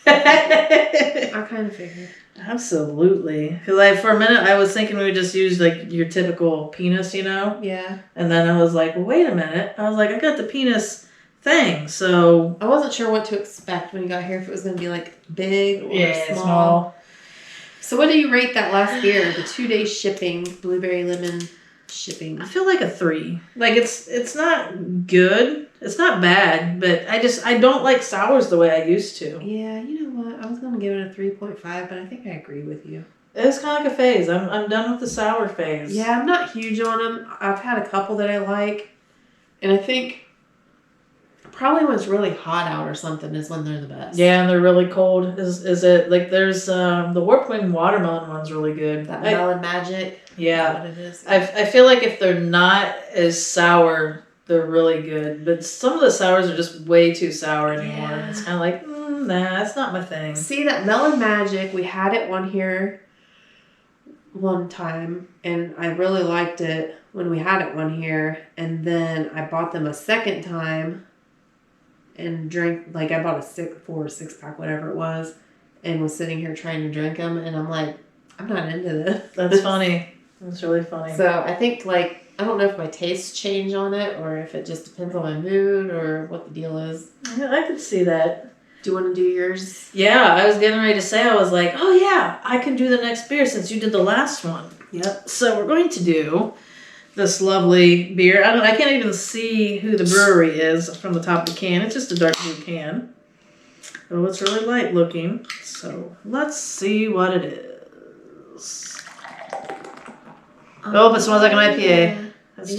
I kind of figured. Absolutely. Because for a minute, I was thinking we would just use, your typical penis, Yeah. And then I was like, well, wait a minute. I was like, I got the penis thing, so... I wasn't sure what to expect when you got here, if it was going to be, big or small. So what do you rate that last beer? The 2-day shipping, blueberry lemon shipping. I feel like a 3. It's not good. It's not bad, but I don't like sours the way I used to. Yeah, you know what? I was going to give it a 3.5, but I think I agree with you. It's kind of like a phase. I'm done with the sour phase. Yeah, I'm not huge on them. I've had a couple that I like, and I think probably when it's really hot out or something is when they're the best. Yeah, and they're really cold. Is it there's the Warped Wing Watermelon one's really good. That Melon Magic. Yeah. Is that what it is? I feel like if they're not as sour, they're really good. But some of the sours are just way too sour anymore. Yeah. It's kind of like, nah, that's not my thing. See, that Melon Magic, we had it one time, and I really liked it when we had it one here. And then I bought them a second time and drank, I bought a 6-pack, whatever it was, and was sitting here trying to drink them, and I'm like, I'm not into this. That's funny. That's really funny. So I think, I don't know if my tastes change on it, or if it just depends on my mood, or what the deal is. Yeah, I could see that. Do you want to do yours? Yeah, I was getting ready to say, I was like, oh yeah, I can do the next beer since you did the last one. Yep. So we're going to do this lovely beer. I can't even see who the brewery is from the top of the can. It's just a dark blue can. Oh, it's really light looking. So let's see what it is. Oh, it smells like an IPA. That's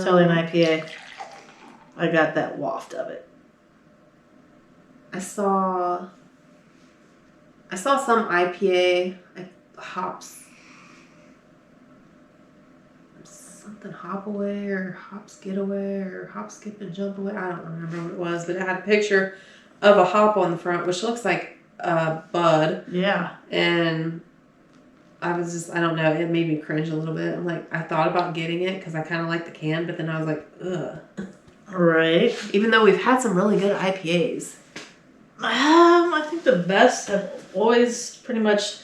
totally an IPA. I got that waft of it. I saw some IPA, hops. Something hop away or hops get away or hop skip and jump away. I don't remember what it was, but it had a picture of a hop on the front, which looks like a bud. Yeah. And I don't know, it made me cringe a little bit. I thought about getting it because I kind of like the can, but then I was like, ugh. Right. Even though we've had some really good IPAs. I think think the best have always pretty much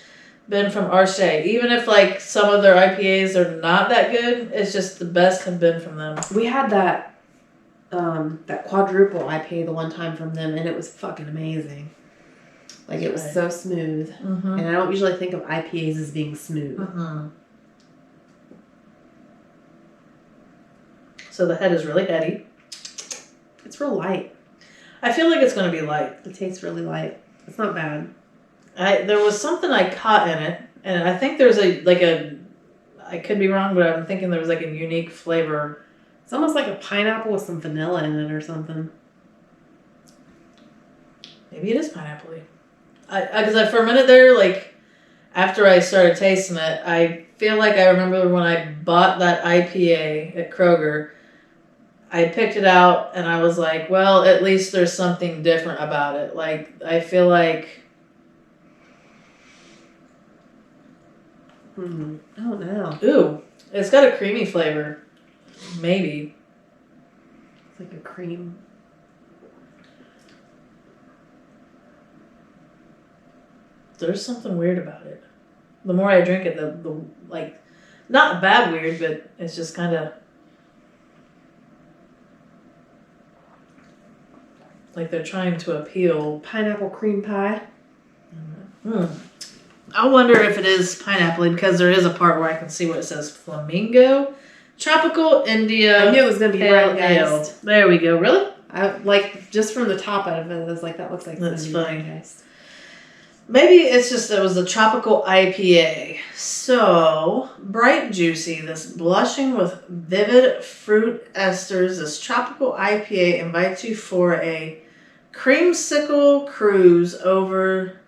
been from Arche. Even if like some of their IPAs are not that good, it's just the best have been from them. We had that quadruple IPA the one time from them, and it was fucking amazing. Like, it was so smooth. Mm-hmm. And I don't usually think of IPAs as being smooth. Mm-hmm. So the head is really heady. It's real light. I feel like it's going to be light. It tastes really light. It's not bad. There was something I caught in it, and I think there's I could be wrong, but I'm thinking there was like a unique flavor. It's almost like a pineapple with some vanilla in it or something. Maybe it is pineapple-y. Because for a minute there, like, after I started tasting it, I feel like I remember when I bought that IPA at Kroger, I picked it out and I was like, well, at least there's something different about it. Like, I feel like... I don't know. Ooh, it's got a creamy flavor. Maybe. It's like a cream. There's something weird about it. The more I drink it, the like, not bad weird, but it's just kind of like they're trying to appeal. Pineapple cream pie. I wonder if it is pineapple because there is a part where I can see what it says flamingo, tropical India. I knew it was going to be pale red ale. guys. There we go. Really? I like just from the top of it. I was like, that looks like That's funny. funny. Maybe it's just it was a tropical IPA. So, bright juicy, this blushing with vivid fruit esters, this tropical IPA invites you for a creamsicle cruise over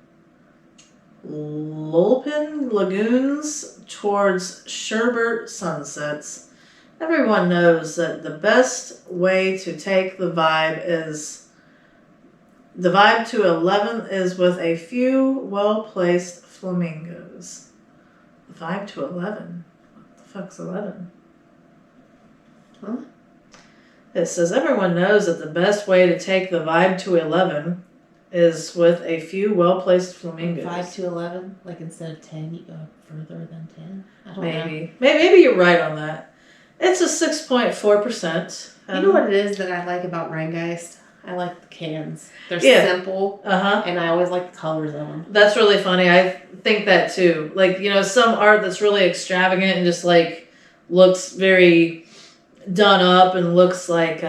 Lulpin Lagoons towards sherbet sunsets. Everyone knows that the best way to take the vibe to 11 is with a few well-placed flamingos. The vibe to 11? What the fuck's 11? Huh? It says everyone knows that the best way to take the vibe to 11 is with a few well-placed flamingos. 5 to 11? Like instead of 10, you go further than 10? I don't know. Maybe you're right on that. It's a 6.4%. You know what it is that I like about Rheingeist? I like the cans. They're simple, and I always like the colors of them. That's really funny. I think that too. Like, some art that's really extravagant and just like looks very done up and looks like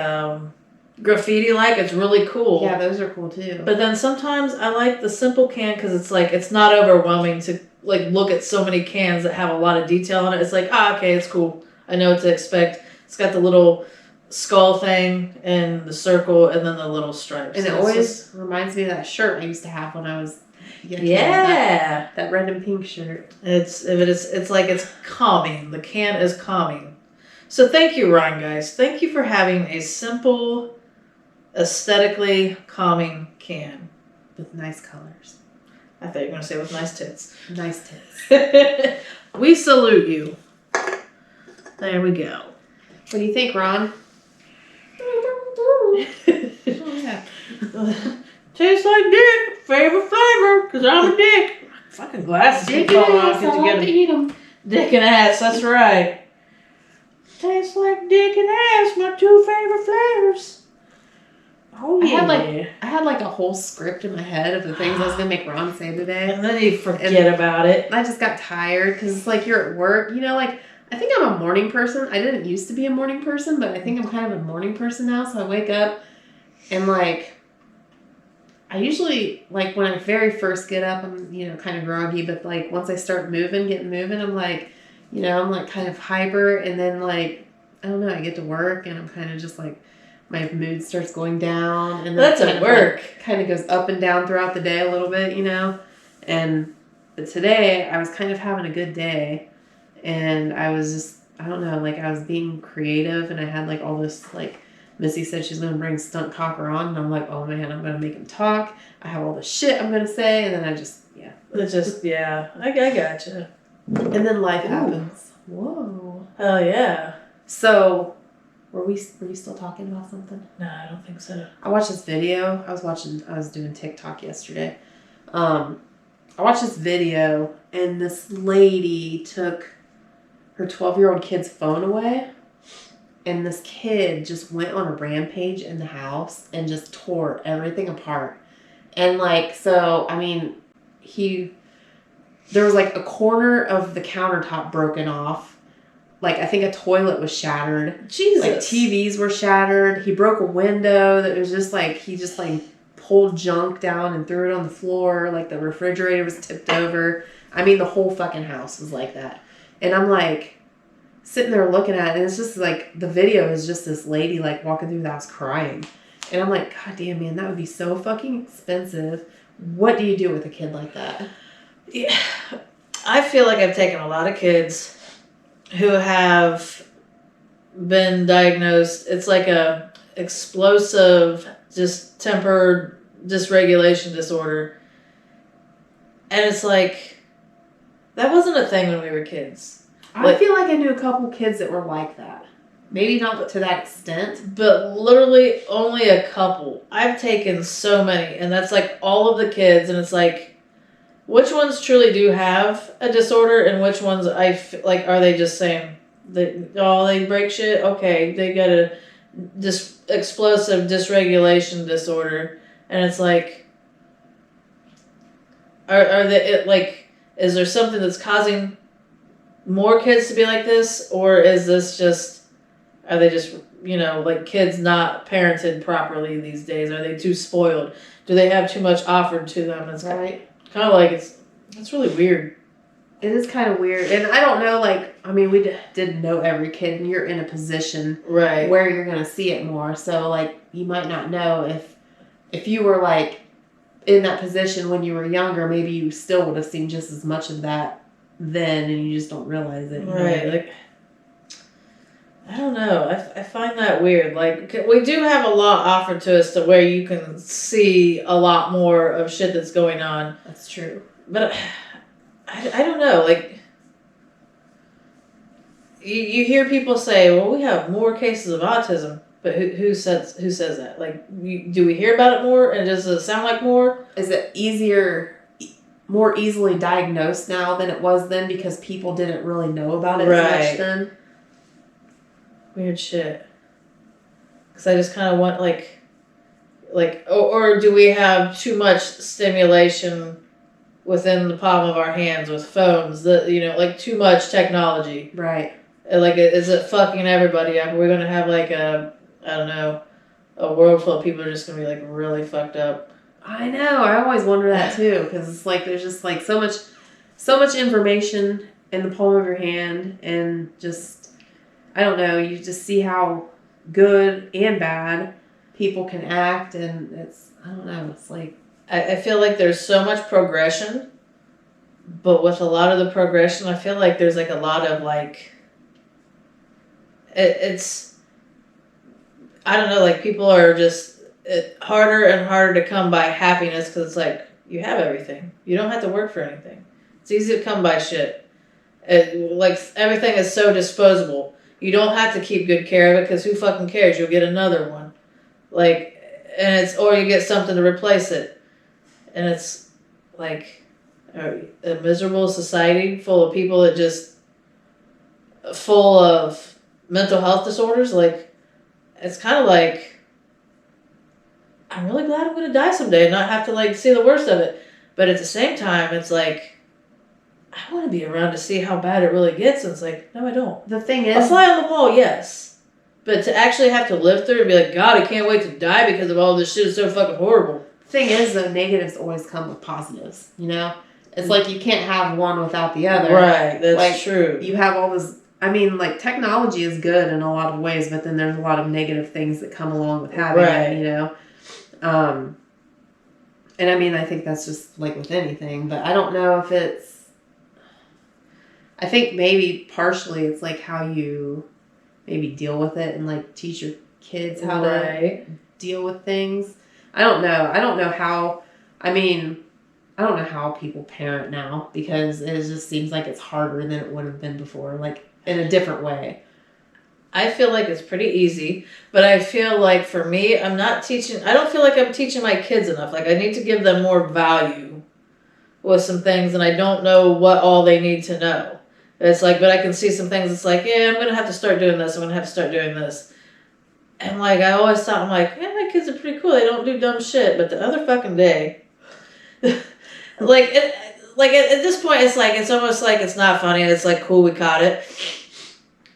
graffiti-like. It's really cool. Yeah, those are cool too. But then sometimes I like the simple can because it's like it's not overwhelming to like look at so many cans that have a lot of detail on it. It's like, okay, it's cool. I know what to expect. It's got the little skull thing and the circle and then the little stripes. And it always reminds me of that shirt I used to have when I was young. Yeah. That red and pink shirt. It's like it's calming. The can is calming. So thank you, Ryan, guys. Thank you for having a simple, aesthetically calming can. With nice colors. I thought you were going to say with nice tits. Nice tits. We salute you. There we go. What do you think, Ron? Yeah. Tastes like dick. Favorite flavor, because I'm a dick. Fucking glasses keep falling off because you get eat them. Dick and ass, that's right. Tastes like dick and ass, my two favorite flavors. Oh yeah. I had like a whole script in my head of the things I was gonna make Ron say today. And then you forget about it. I just got tired because it's like you're at work, like I think I'm a morning person. I didn't used to be a morning person, but I think I'm kind of a morning person now. So I wake up and like I usually like when I very first get up, I'm kind of groggy, but like once I start getting moving, I'm like, I'm like kind of hyper, and then like I don't know, I get to work and I'm kind of just like my mood starts going down, and then that's at work. Kind of goes up and down throughout the day a little bit, But today I was kind of having a good day, and I was just I don't know, like I was being creative, and I had like all this like. Missy said she's going to bring Stunt Cocker on, and I'm like, oh man, I'm going to make him talk. I have all the shit I'm going to say, and then I just, I gotcha. And then life happens. Whoa. Hell yeah. So, were we still talking about something? No, I don't think so. I watched this video. I was doing TikTok yesterday, I watched this video, and this lady took her 12-year-old kid's phone away, and this kid just went on a rampage in the house and just tore everything apart. And like, so, I mean, there was like a corner of the countertop broken off. Like, I think a toilet was shattered. Jesus. Like, TVs were shattered. He broke a window that was just like, he just like pulled junk down and threw it on the floor. Like, the refrigerator was tipped over. I mean, the whole fucking house was like that. And I'm like, sitting there looking at it, and it's just like, the video is just this lady like walking through the house crying. And I'm like, God damn, man, that would be so fucking expensive. What do you do with a kid like that? Yeah. I feel like I've taken a lot of kids who have been diagnosed. It's like a explosive, just temper dysregulation disorder. And it's like, that wasn't a thing when we were kids. I feel like I knew a couple kids that were like that. Maybe not to that extent. But literally only a couple. I've taken so many, and that's like all of the kids, and it's like, which ones truly do have a disorder, and which ones like, are they just saying, they break shit? Okay, they got a explosive dysregulation disorder, and it's like, are they, like, is there something that's causing more kids to be like this, or is this just, are they just, like, kids not parented properly these days? Are they too spoiled? Do they have too much offered to them? It's right. Kind of like, it's really weird. It is kind of weird. And I don't know, like, I mean, we didn't know every kid, and you're in a position right where you're going to see it more. So, like, you might not know if you were, like, in that position when you were younger, maybe you still would have seen just as much of that then, and you just don't realize it. Right. Like, I don't know. I find that weird. Like, we do have a lot offered to us to where you can see a lot more of shit that's going on. That's true. But I don't know. Like, you hear people say, well, we have more cases of autism. But who says that? Like, do we hear about it more? And does it sound like more? Is it more easily diagnosed now than it was then because people didn't really know about it as much then? Weird shit. Because I just kind of want, like, or do we have too much stimulation within the palm of our hands with phones? That, like, too much technology. Right. Like, is it fucking everybody up? Are we going to have, like, a world full of people who are just going to be, like, really fucked up? I know. I always wonder that, too. Because it's like, there's just, like, so much information in the palm of your hand. And just, I don't know. You just see how good and bad people can act. And I don't know. It's like, I feel like there's so much progression. But with a lot of the progression, I feel like there's, like, a lot of, like, it's, I don't know, like, people are just harder and harder to come by happiness because it's like, you have everything. You don't have to work for anything. It's easy to come by shit. Like, everything is so disposable. You don't have to keep good care of it because who fucking cares? You'll get another one. Like, or you get something to replace it. And it's like a miserable society full of people that just, full of mental health disorders. Like, it's kind of like, I'm really glad I'm going to die someday and not have to, like, see the worst of it. But at the same time, it's like, I want to be around to see how bad it really gets. And it's like, no, I don't. the thing is, A fly on the wall, yes. But to actually have to live through it and be like, God, I can't wait to die because of all this shit is so fucking horrible. the thing is, though, negatives always come with positives, It's like you can't have one without the other. Right, that's like, true. You have all this, I mean, like, technology is good in a lot of ways, but then there's a lot of negative things that come along with having it, and I mean, I think that's just like with anything, but I don't know if I think maybe partially it's like how you maybe deal with it and like teach your kids how to deal with things. I don't know how, I mean, I don't know how people parent now because it just seems like it's harder than it would have been before, like in a different way. I feel like it's pretty easy, but I feel like for me, I don't feel like I'm teaching my kids enough. Like, I need to give them more value with some things, and I don't know what all they need to know. It's like, but I can see some things. It's like, yeah, I'm gonna have to start doing this. I'm gonna have to start doing this. And like, I always thought, I'm like, yeah, my kids are pretty cool. They don't do dumb shit. But the other fucking day, like, at this point, it's like, it's almost like it's not funny. It's like, cool, we caught it.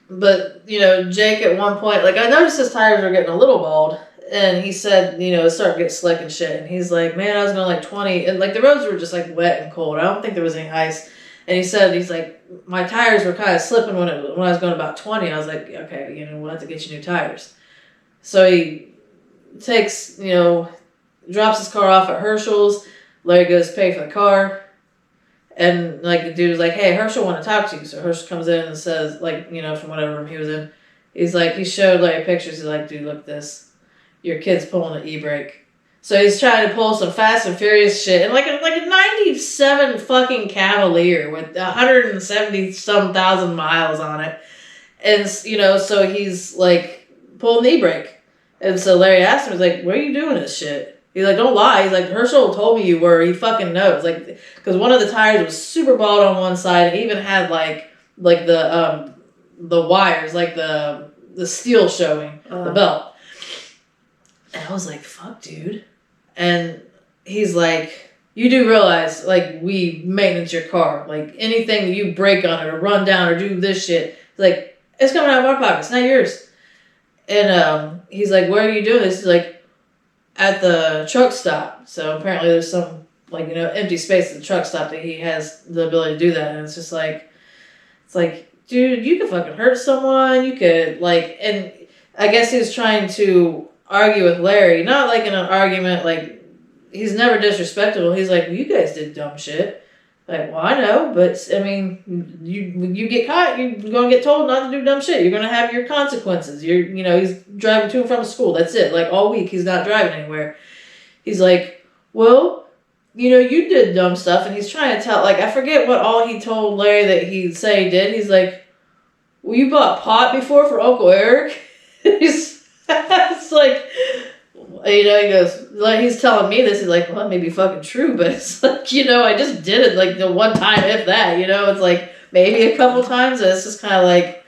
But, you know, Jake at one point, like, I noticed his tires were getting a little bald. And he said, you know, it started to get slick and shit. And he's like, man, I was going like 20. And, like, the roads were just, like, wet and cold. I don't think there was any ice. And he said, he's like, my tires were kind of slipping when I was going about 20. I was like, okay, you know, we'll have to get you new tires. So he takes, you know, drops his car off at Herschel's. Larry goes to pay for the car. And, like, the dude was like, hey, Herschel want to talk to you. So Herschel comes in and says, like, you know, from whatever room he was in. He's like, he showed Larry pictures. He's like, dude, look at this. Your kid's pulling an e-brake. So he's trying to pull some Fast and Furious shit. And, like a 97 fucking Cavalier with 170-some thousand miles on it. And, you know, so he's, like, pulling the e-brake. And so Larry asked him, he's like, where are you doing this shit? He's like, don't lie. He's like, Herschel told me you were. He fucking knows. Like, because one of the tires was super bald on one side and even had, like the wires, like the steel showing, the belt. And I was like, fuck, dude. And he's like, you do realize, like, we maintenance your car. Like, anything you break on it or run down or do this shit, it's like, it's coming out of our pockets, not yours. And he's like, where are you doing this? He's like, at the truck stop. So apparently there's some, like, you know, empty space at the truck stop that he has the ability to do that. And it's just like, it's like, dude, you could fucking hurt someone. You could, like, and I guess he was trying to argue with Larry, not like in an argument, like, he's never disrespectful. He's like, well, you guys did dumb shit. Like, well, I know, but I mean, you get caught, you're gonna get told not to do dumb shit. You're gonna have your consequences. You know, he's driving to and from school. That's it. Like, all week he's not driving anywhere. He's like, well, you know, you did dumb stuff, and he's trying to tell. Like, I forget what all he told Larry that he said he did. He's like, well, you bought pot before for Uncle Eric. It's like, you know, he goes, like, he's telling me this. He's like, well, that may be fucking true, but it's like, you know, I just did it like the one time, if that, you know, it's like maybe a couple times. And it's just kind of like,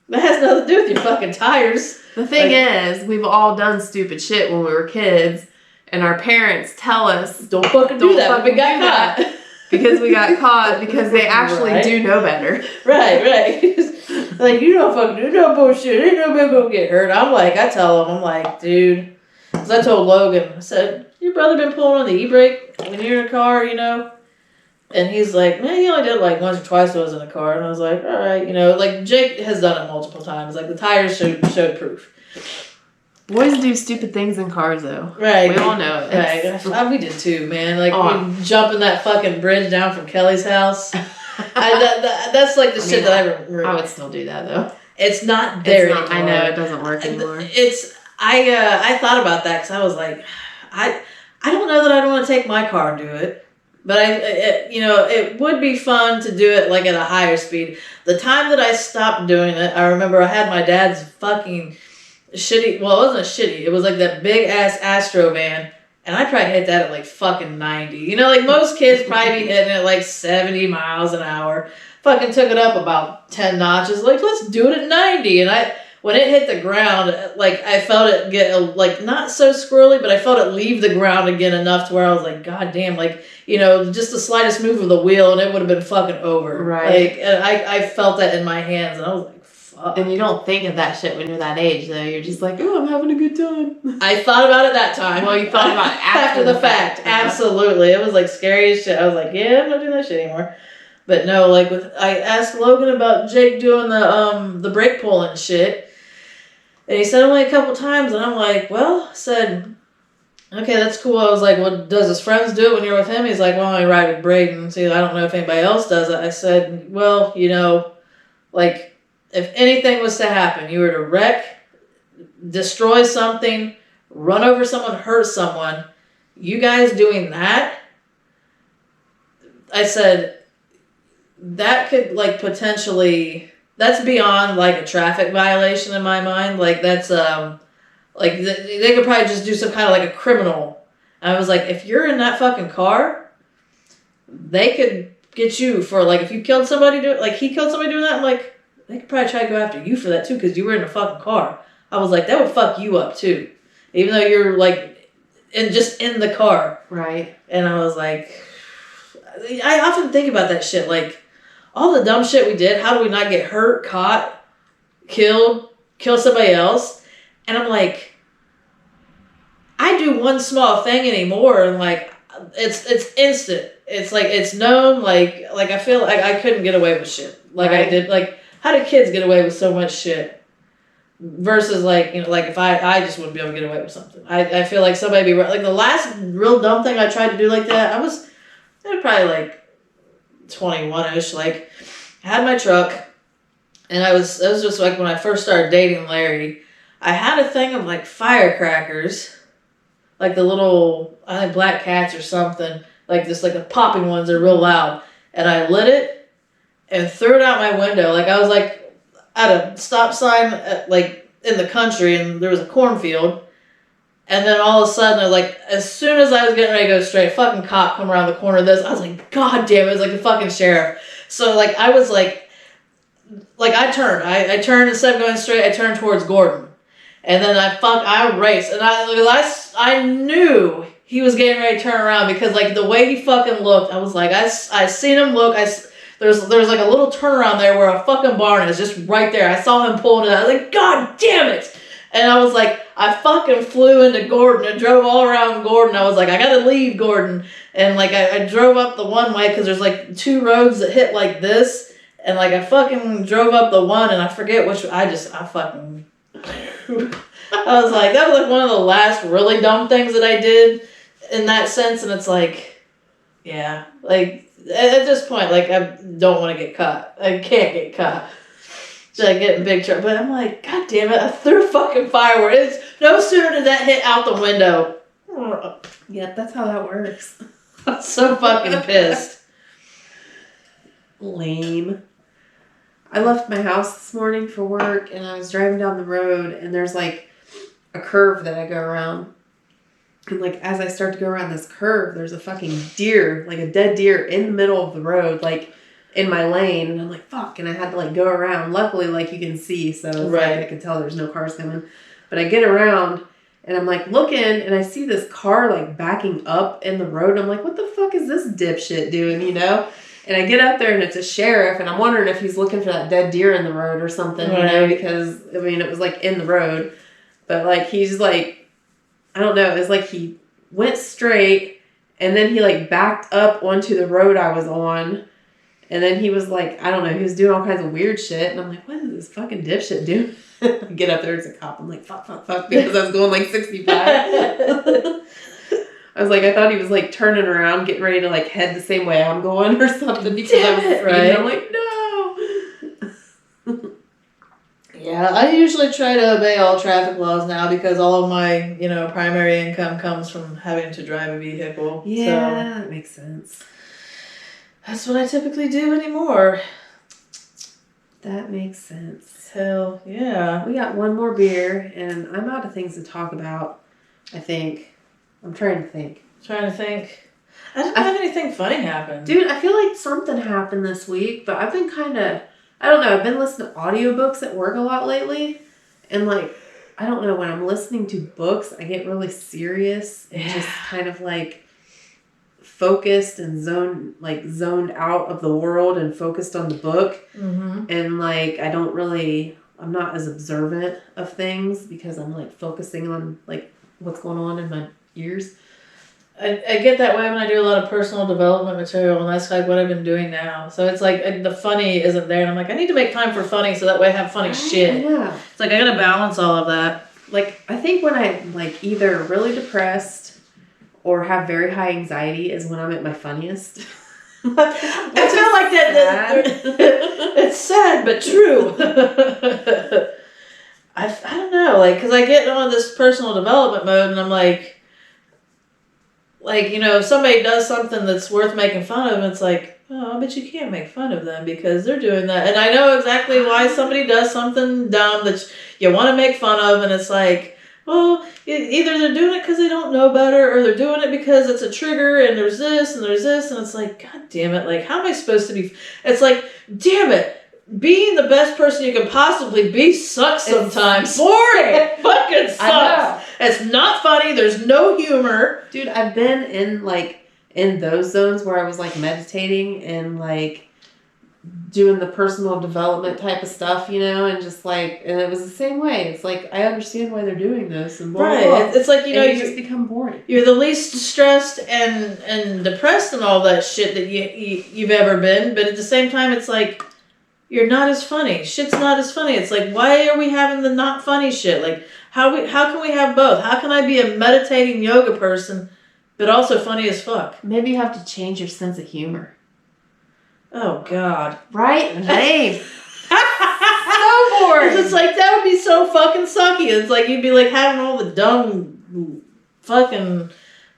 that has nothing to do with your fucking tires. The thing is, we've all done stupid shit when we were kids, and our parents tell us, don't fucking do that. We got caught. Because we got caught, because they actually do know better. Right. Like, you don't fucking do no bullshit. Ain't nobody gonna get hurt. I'm like, I tell him, I'm like, dude. Because I told Logan, I said, your brother been pulling on the e-brake when you're in a car, you know? And he's like, man, he only did it like once or twice when I was in the car. And I was like, all right, you know, like Jake has done it multiple times. Like the tires showed proof. Boys do stupid things in cars, though. Right. We all know it. Right. We did too, man. Like, we jumping that fucking bridge down from Kelly's house. That's like the shit that I remember. I would still do that, though. It's not there anymore. I know, it doesn't work anymore. I thought about that because I was like, I don't know that I'd want to take my car and do it. But it would be fun to do it like at a higher speed. The time that I stopped doing it, I remember I had my dad's fucking shitty, well, it wasn't a shitty, it was like that big ass Astro van, and I probably hit that at like fucking 90. You know, like most kids probably be hitting it like 70 miles an hour. Fucking took it up about 10 notches, like, let's do it at 90. And when it hit the ground, like, I felt it get, like, not so squirrely, but I felt it leave the ground again enough to where I was like, God damn, like, you know, just the slightest move of the wheel and it would have been fucking over. Right. Like, and I felt that in my hands, and I was like, fuck. And you don't think of that shit when you're that age, though. You're just like, oh, I'm having a good time. I thought about it that time. Well, you thought about it after the fact. Yeah. Absolutely. It was like scary as shit. I was like, yeah, I'm not doing that shit anymore. But no, like, I asked Logan about Jake doing the brake pulling shit. And he said only a couple times, and I'm like, well, I said, okay, that's cool. I was like, well, does his friends do it when you're with him? He's like, well, I ride with Braden. See, I don't know if anybody else does it. I said, well, you know, like, if anything was to happen, you were to wreck, destroy something, run over someone, hurt someone, you guys doing that, I said, that could, like, potentially, that's beyond, like, a traffic violation in my mind. Like, that's, like, they could probably just do some kind of, like, a criminal. And I was like, if you're in that fucking car, they could get you for, like, if you killed somebody, he killed somebody doing that, I'm like, they could probably try to go after you for that too, because you were in a fucking car. I was like, that would fuck you up too. Even though you're, like, just in the car. Right. And I was like, I often think about that shit, like, all the dumb shit we did, how do we not get hurt, caught, killed, kill somebody else? And I'm like, I do one small thing anymore, and, like, it's instant. It's like, it's known, like I feel like I couldn't get away with shit. Like, right. I did, like, how do kids get away with so much shit? Versus, like, you know, like, if I just wouldn't be able to get away with something. I feel like somebody be, like, the last real dumb thing I tried to do like that, I was probably, like, 21-ish, like, I had my truck, and it was just, like, when I first started dating Larry, I had a thing of, like, firecrackers, like the little, I think, Black Cats or something, like, just, like, the popping ones that are real loud, and I lit it, and threw it out my window, like, I was, like, at a stop sign, like, in the country, and there was a cornfield, and then all of a sudden, like, as soon as I was getting ready to go straight, a fucking cop come around the corner of this, I was like, God damn it, it was like the fucking sheriff. So, like, I was like, I turned. I turned, instead of going straight, I turned towards Gordon. And then I raced. And I knew he was getting ready to turn around because, like, the way he fucking looked, I was like, I seen him look. There's like a little turnaround there where a fucking barn is just right there. I saw him pulling it out. I was like, God damn it. And I was like, I fucking flew into Gordon and drove all around Gordon. I was like, I gotta leave Gordon. And, like, I drove up the one way because there's, like, 2 roads that hit like this. And, like, I fucking drove up the one and I forget which, I fucking, I was like, that was, like, one of the last really dumb things that I did in that sense. And it's like, yeah, like, at this point, like, I don't want to get caught. I can't get caught. So I get in big trouble. But I'm like, God damn it, I threw fucking fireworks. No sooner did that hit out the window. Yeah, that's how that works. I'm so fucking pissed. Lame. I left my house this morning for work, and I was driving down the road, and there's, like, a curve that I go around. And, like, as I start to go around this curve, there's a fucking deer, like a dead deer in the middle of the road, like, in my lane. And I'm like, fuck. And I had to, like, go around. Luckily, like, you can see, so it's right. like I could tell there's no cars coming. But I get around, and I'm, like, looking, and I see this car, like, backing up in the road. And I'm like, what the fuck is this dipshit doing, you know? And I get up there, and it's a sheriff, and I'm wondering if he's looking for that dead deer in the road or something, right. you know, because, I mean, it was, like, in the road. But, like, he's, like, I don't know, it's like he went straight, and then he, like, backed up onto the road I was on, and then he was, like, I don't know, he was doing all kinds of weird shit, and I'm like, what is this fucking dipshit doing? I get up there, it's a cop, I'm like, fuck, because I was going, like, 65. I was like, I thought he was, like, turning around, getting ready to, like, head the same way I'm going or something because I was afraid. Right? I'm like, no. Yeah, I usually try to obey all traffic laws now because all of my, you know, primary income comes from having to drive a vehicle. Yeah, so that makes sense. That's what I typically do anymore. That makes sense. Hell, yeah. We got one more beer, and I'm out of things to talk about, I think. I'm trying to think. I didn't have anything funny happen. Dude, I feel like something happened this week, but I've been kind of, I don't know, I've been listening to audiobooks at work a lot lately. And, like, I don't know, when I'm listening to books, I get really serious and just kind of, like, focused and zoned out of the world and focused on the book. Mm-hmm. And, like, I'm not as observant of things because I'm, like, focusing on, like, what's going on in my ears. I get that way when I do a lot of personal development material, and that's like what I've been doing now. So it's like the funny isn't there, and I'm like, I need to make time for funny so that way I have funny shit. Yeah. It's like I gotta balance all of that. Like, I think when I'm, like, either really depressed or have very high anxiety is when I'm at my funniest. I feel like that it's sad but true. I don't know, like, because I get on this personal development mode, and I'm like, you know, if somebody does something that's worth making fun of, it's like, oh, but you can't make fun of them because they're doing that. And I know exactly why somebody does something dumb that you want to make fun of, and it's like, Well, either they're doing it because they don't know better, or they're doing it because it's a trigger, and there's this, and there's this, and it's like, God damn it, like, how am I supposed to be? It's like, damn it, being the best person you can possibly be sucks sometimes. It's boring. It fucking sucks. I know. It's not funny, there's no humor. Dude, I've been in those zones where I was like meditating and like doing the personal development type of stuff, and just like, and it was the same way. It's like, I understand why they're doing this and blah, Right. blah, blah. It's like, You just become boring. You're the least stressed and depressed and all that shit that you've ever been, but at the same time, it's like, you're not as funny. Shit's not as funny. It's like, why are we having the not funny shit? Like, how can we have both? How can I be a meditating yoga person, but also funny as fuck? Maybe you have to change your sense of humor. Oh, God. Right? Name. So boring. It's like, that would be so fucking sucky. It's like, you'd be like having all the dumb, fucking,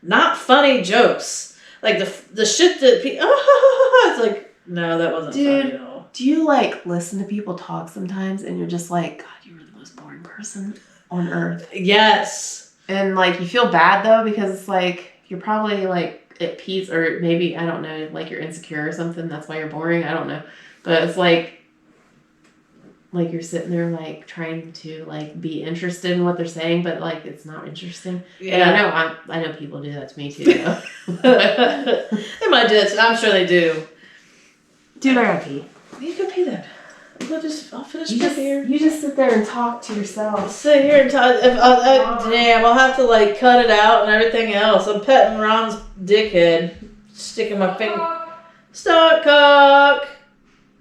not funny jokes. Like the shit that people, it's like, no, that wasn't funny at all. Do you like listen to people talk sometimes and you're just like, God, you were the most boring person on earth? Yes. And like, you feel bad though, because it's like, you're probably like, at peace, or maybe, I don't know, like you're insecure or something, that's why you're boring, I don't know, but it's like you're sitting there like trying to like be interested in what they're saying, but like it's not interesting. Yeah. And I know people do that to me too, though. They might do that. I'm sure they do. Dude, I gotta pee. You can pee then. I'll finish You my just, beer. you just sit there and talk to yourself. Sit here and talk. Damn, I'll have to like cut it out and everything else. I'm petting Ron's dickhead, sticking my finger. Stunt cock.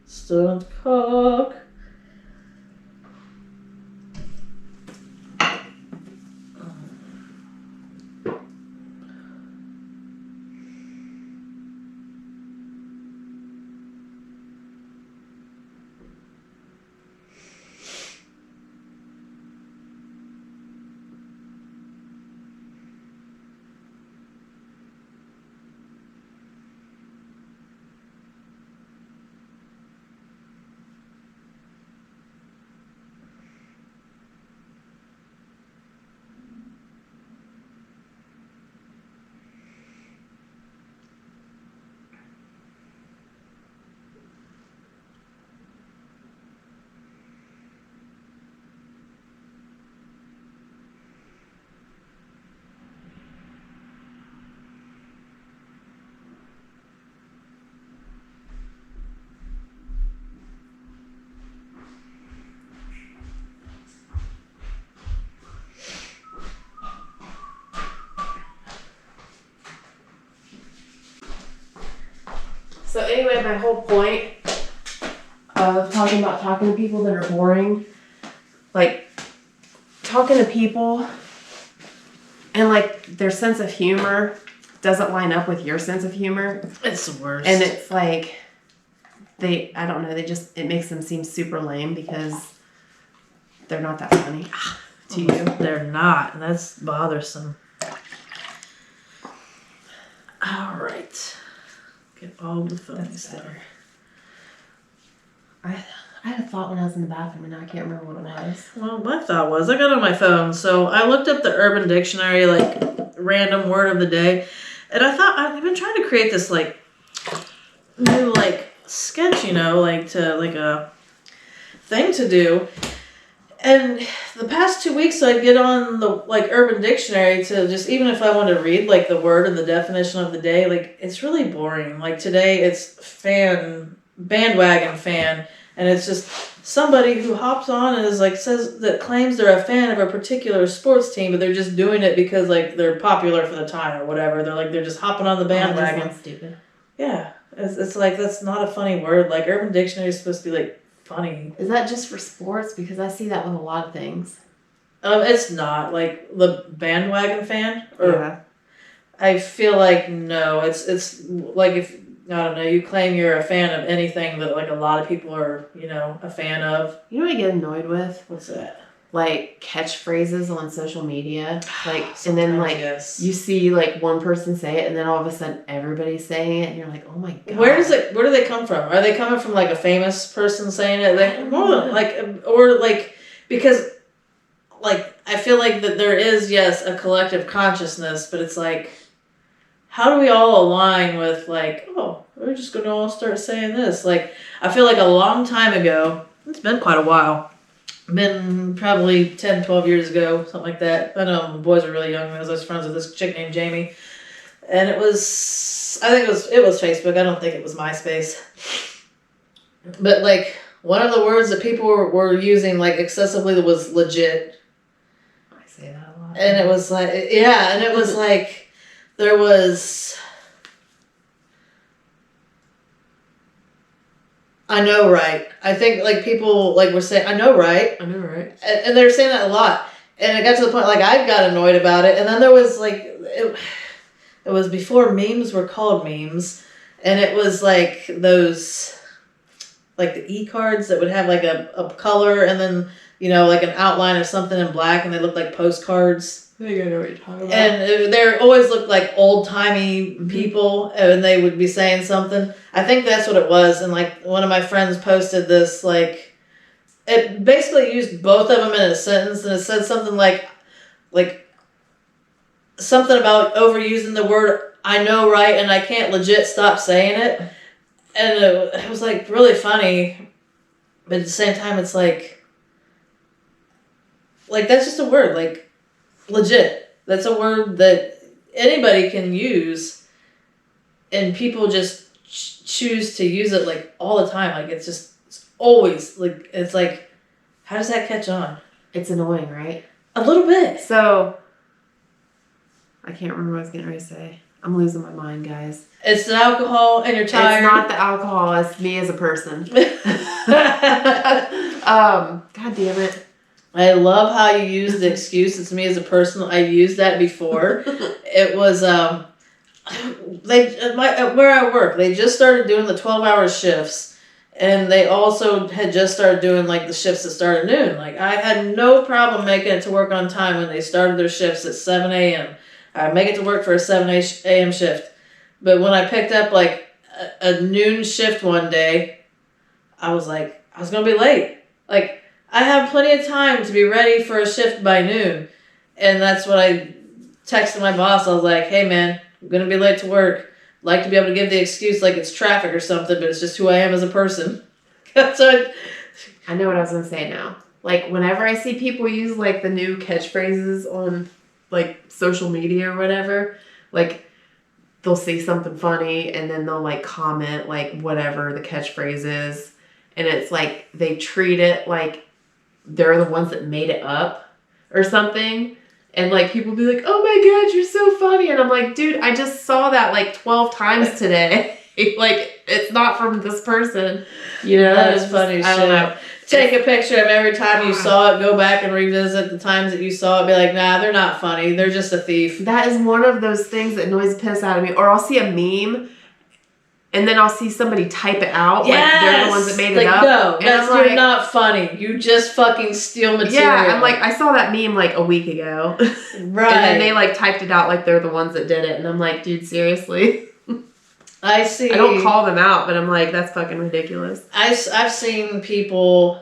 Stunt cock. So anyway, my whole point of talking to people that are boring, like talking to people and like their sense of humor doesn't line up with your sense of humor. It's the worst. And it's like, I don't know, it makes them seem super lame because they're not that funny to you. They're not, and that's bothersome. All right. Get all the funnies there. I had a thought when I was in the bathroom and I can't remember what it was. Well, my thought was, I got on my phone, so I looked up the Urban Dictionary, like, random word of the day, and I thought, I've been trying to create this, like, new, like, sketch, like, like a thing to do, and the past 2 weeks I'd get on the, like, Urban Dictionary to just, even if I want to read, like, the word and the definition of the day, like, it's really boring. Like, today it's bandwagon fan, and it's just somebody who hops on and is like, claims they're a fan of a particular sports team, but they're just doing it because like they're popular for the time or whatever. They're just hopping on the bandwagon. That's stupid. Yeah, it's like, that's not a funny word. Like, Urban Dictionary is supposed to be like funny. Is that just for sports? Because I see that with a lot of things. It's not like the bandwagon fan. Or Yeah. I feel like no. It's like, if I don't know, you claim you're a fan of anything that like a lot of people are, a fan of. You know what I get annoyed with? What's that? Like catchphrases on social media. Like, and then like yes. you see like one person say it and then all of a sudden everybody's saying it and you're like, oh my God. Where do they come from? Are they coming from like a famous person saying it? Like, more than like, or like, because like, I feel like that there is, yes, a collective consciousness, but it's like, how do we all align with, like, oh, we're just going to all start saying this? Like, I feel like a long time ago, it's been quite a while, been probably 10, 12 years ago, something like that. I know my boys were really young when I was friends with this chick named Jamie. And it was, I think it was Facebook. I don't think it was MySpace. But, like, one of the words that people were using, like, excessively was legit. I say that a lot. And it was like, yeah, and it was like, there was, I know, right? I think, like, people, like, were saying, I know, right? I know, right? And they were saying that a lot. And it got to the point, like, I got annoyed about it. And then there was, like, it was before memes were called memes. And it was, like, those, like, the e-cards that would have, like, a color and then, you know, like, an outline of something in black. And they looked like postcards. I think I know what you're talking about. And they always looked like old-timey people, and they would be saying something. I think that's what it was. And, like, one of my friends posted this, like, it basically used both of them in a sentence, and it said something like something about overusing the word I know, right, and I can't legit stop saying it. And it was, like, really funny, but at the same time, it's like that's just a word, like, legit. That's a word that anybody can use, and people just choose to use it, like, all the time. Like, it's always, like, it's like, how does that catch on? It's annoying, right? A little bit. So, I can't remember what I was getting ready to say. I'm losing my mind, guys. It's the alcohol, and you're tired. It's not the alcohol. It's me as a person. God damn it. I love how you use the excuse, it's me as a person. I used that before. It was, where I work, they just started doing the 12-hour shifts, and they also had just started doing, like, the shifts that start at noon. Like, I had no problem making it to work on time when they started their shifts at 7 a.m. I'd make it to work for a 7 a.m. shift. But when I picked up, like, a noon shift one day, I was like, I was going to be late. Like, I have plenty of time to be ready for a shift by noon. And that's what I texted my boss. I was like, hey, man, I'm going to be late to work. I'd like to be able to give the excuse like it's traffic or something, but it's just who I am as a person. So I know what I was going to say now. Like, whenever I see people use, like, the new catchphrases on, like, social media or whatever, like, they'll say something funny and then they'll, like, comment, like, whatever the catchphrase is. And it's like they treat it like they're the ones that made it up or something. And, like, people be like, oh, my God, you're so funny. And I'm like, dude, I just saw that, like, 12 times today. Like, it's not from this person. You know? that is funny shit. I don't know. Take a picture of every time you saw it, go back and revisit the times that you saw it, be like, nah, they're not funny. They're just a thief. That is one of those things that annoys the piss out of me. Or I'll see a meme and then I'll see somebody type it out. Yes! Like, they're the ones that made it up. No, and that's, I'm you're not funny. You just fucking steal material. Yeah, I'm like, I saw that meme like a week ago. Right. And then they, like, typed it out like they're the ones that did it. And I'm like, dude, seriously? I see. I don't call them out, but I'm like, that's fucking ridiculous. I've seen people,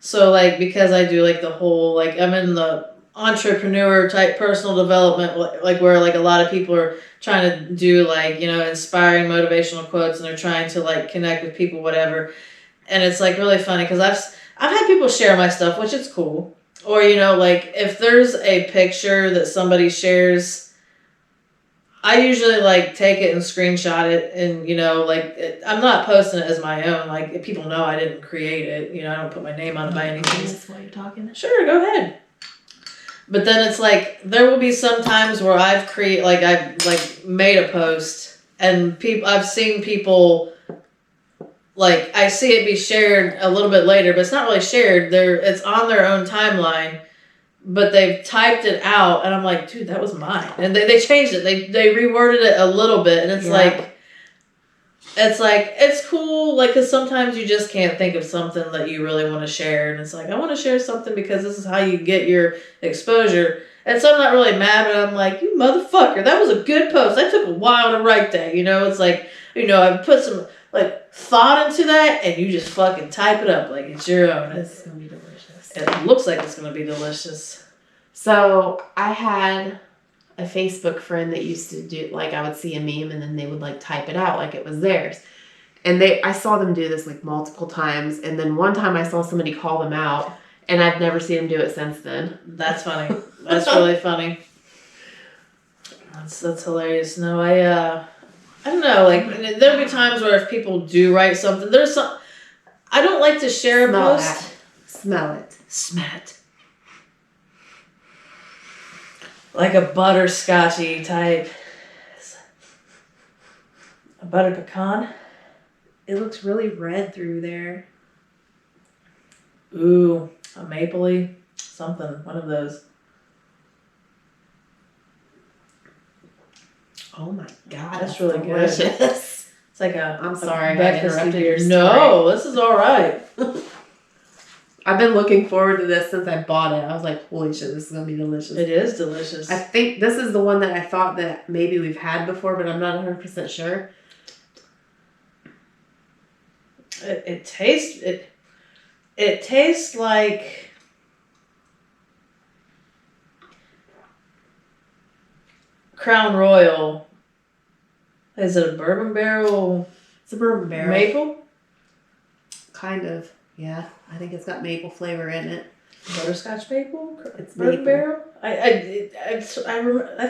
so, like, because I do, like, the whole, like, I'm in the entrepreneur type personal development, like, where, like, a lot of people are trying to do, like, you know, inspiring motivational quotes, and they're trying to, like, connect with people, whatever. And it's, like, really funny because I've had people share my stuff, which is cool. Or, you know, like, if there's a picture that somebody shares, I usually, like, take it and screenshot it, and, you know, like, I'm not posting it as my own. Like, if people know I didn't create it, you know, I don't put my name on it by any means. That's why you're talking. Sure, go ahead. But then it's like, there will be some times where I've made a post, and I've seen people, like, I see it be shared a little bit later, but it's not really shared. It's on their own timeline, but they've typed it out, and I'm like, dude, that was mine. And they changed it. They reworded it a little bit, and it's it's cool, like, because sometimes you just can't think of something that you really want to share, and it's like, I want to share something because this is how you get your exposure. And so I'm not really mad, but I'm like, you motherfucker, that was a good post. That took a while to write that, you know? It's like, you know, I put some, like, thought into that, and you just fucking type it up like it's your own. This is going to be delicious. It looks like it's going to be delicious. So I had a Facebook friend that used to do, like, I would see a meme and then they would like type it out like it was theirs. And I saw them do this like multiple times. And then one time I saw somebody call them out and I've never seen them do it since then. That's funny. That's really funny. That's hilarious. No, I don't know. Like, there'll be times where if people do write something, I don't like to share a post. Smell it. Smell it. Like a butterscotchy type. A butter pecan. It looks really red through there. Ooh, a mapley. Something. One of those. Oh my God. That's really delicious. good. It's like I'm sorry, I breakfast interrupted your story. No, this is all right. I've been looking forward to this since I bought it. I was like, holy shit, this is going to be delicious. It is delicious. I think this is the one that I thought that maybe we've had before, but I'm not 100% sure. It tastes like Crown Royal. Is it a bourbon barrel? It's a bourbon barrel. Maple? Kind of. Yeah. I think it's got maple flavor in it. Butterscotch maple? It's bourbon maple. barrel? I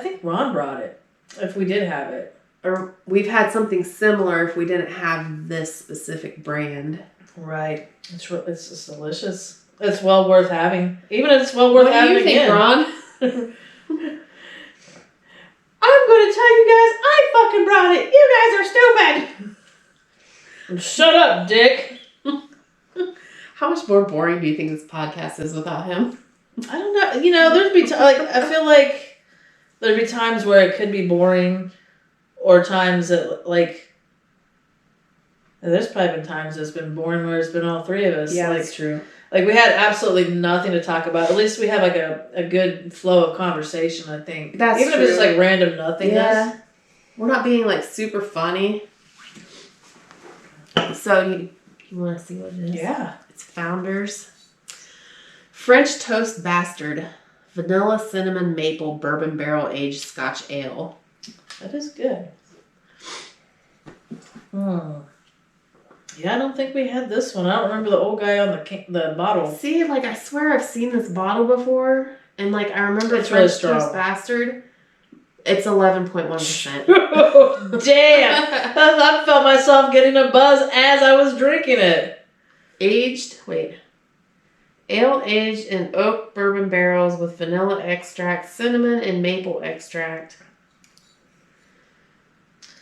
think Ron brought it. If we did have it. Or we've had something similar if we didn't have this specific brand. Right. It's just delicious. It's well worth having. Even if it's well worth having again. What do you think, Ron? I'm going to tell you guys, I fucking brought it. You guys are stupid. Shut up, Dick. How much more boring do you think this podcast is without him? I don't know. You know, there'd be I feel like there'd be times where it could be boring, or times that there's probably been times it's been boring where it's been all three of us. Yeah, that's true. Like, we had absolutely nothing to talk about. At least we have like a good flow of conversation, I think. That's Even true. if it's like random nothingness. Yeah. We're not being like super funny. So you want to see what it is? Yeah. It's Founders French Toast Bastard Vanilla Cinnamon Maple Bourbon Barrel Aged Scotch Ale. That is good. Yeah, I don't think we had this one. I don't remember the old guy on the bottle. See, like, I swear I've seen this bottle before, and like I remember It's French really strong. Toast Bastard. It's 11.1%. Damn! I felt myself getting a buzz as I was drinking it. Ale aged in oak bourbon barrels with vanilla extract, cinnamon, and maple extract.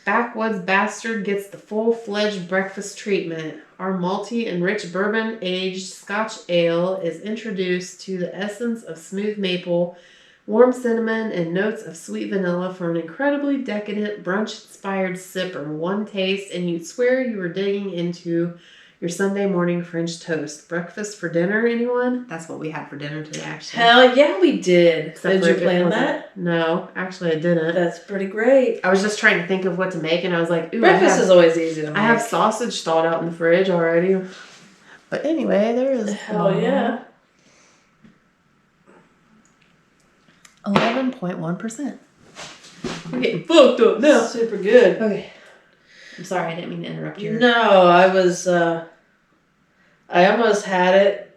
Backwoods Bastard gets the full-fledged breakfast treatment. Our malty and rich bourbon-aged Scotch ale is introduced to the essence of smooth maple, warm cinnamon, and notes of sweet vanilla for an incredibly decadent brunch-inspired sipper. One taste, and you'd swear you were digging into your Sunday morning French toast. Breakfast for dinner, anyone? That's what we had for dinner today, actually. Hell yeah, we did. Except Did you for it plan wasn't- that? No, actually I didn't. That's pretty great. I was just trying to think of what to make, and I was like, ooh, Breakfast is always easy to make. I have sausage thawed out in the fridge already. But anyway, there is. Hell yeah. 11.1%. We're getting fucked up now. Super good. Okay. I'm sorry, I didn't mean to interrupt you. No, I almost had it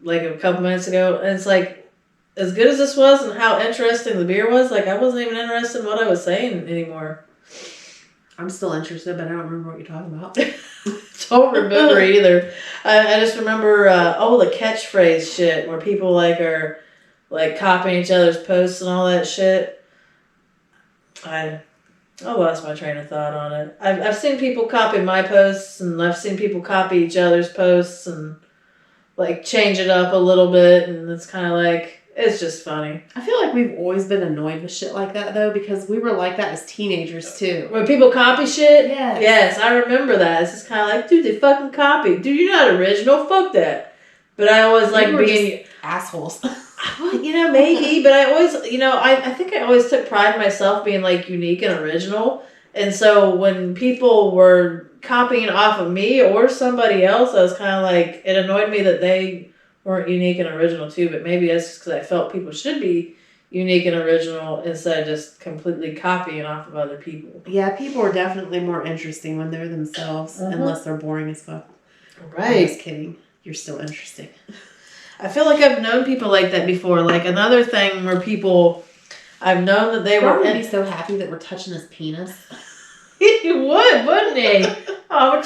like a couple minutes ago, and it's like, as good as this was and how interesting the beer was, like, I wasn't even interested in what I was saying anymore. I'm still interested, but I don't remember what you're talking about. Don't remember either. I just remember, the catchphrase shit, where people are copying each other's posts and all that shit. I lost my train of thought on it. I've seen people copy my posts, and I've seen people copy each other's posts and change it up a little bit, and it's kind of it's just funny. I feel like we've always been annoyed with shit like that, though, because we were like that as teenagers, too. When people copy shit? Yeah. Yes, I remember that. It's just kind of dude, they fucking copied. Dude, you're not original. Fuck that. But I always like being... assholes. Maybe, but I always, I think I always took pride in myself being unique and original. And so when people were copying off of me or somebody else, I was kind of it annoyed me that they weren't unique and original too, but maybe that's just because I felt people should be unique and original instead of just completely copying off of other people. Yeah, people are definitely more interesting when they're themselves, unless they're boring as fuck. Right. I'm just kidding. You're still interesting. I feel like I've known people like that before. Like another thing where people, I've known that they Ron were would be so happy that we're touching his penis. He would, wouldn't he? Oh,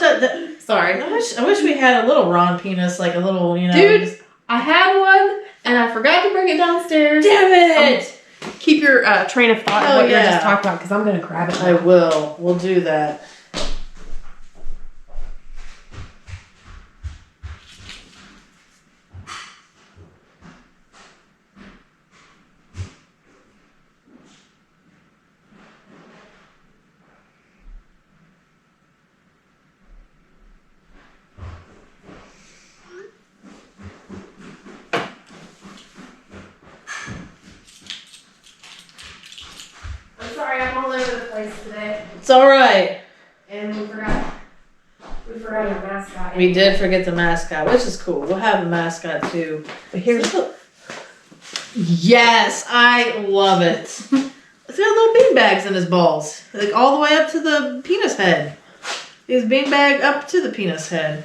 Sorry. I wish we had a little Ron penis, like a little, you know. Dude, I had one, and I forgot to bring it downstairs. Damn it! Keep your train of thought Oh, of what you yeah. just talked about, because I'm going to grab it. I will. We'll do that. I'm sorry, I'm all over the place today. It's all right. And we forgot our mascot. We did forget the mascot, which is cool. We'll have a mascot too. But here's Yes, I love it. It's got little bean bags in his balls, like all the way up to the penis head. His bean bag up to the penis head.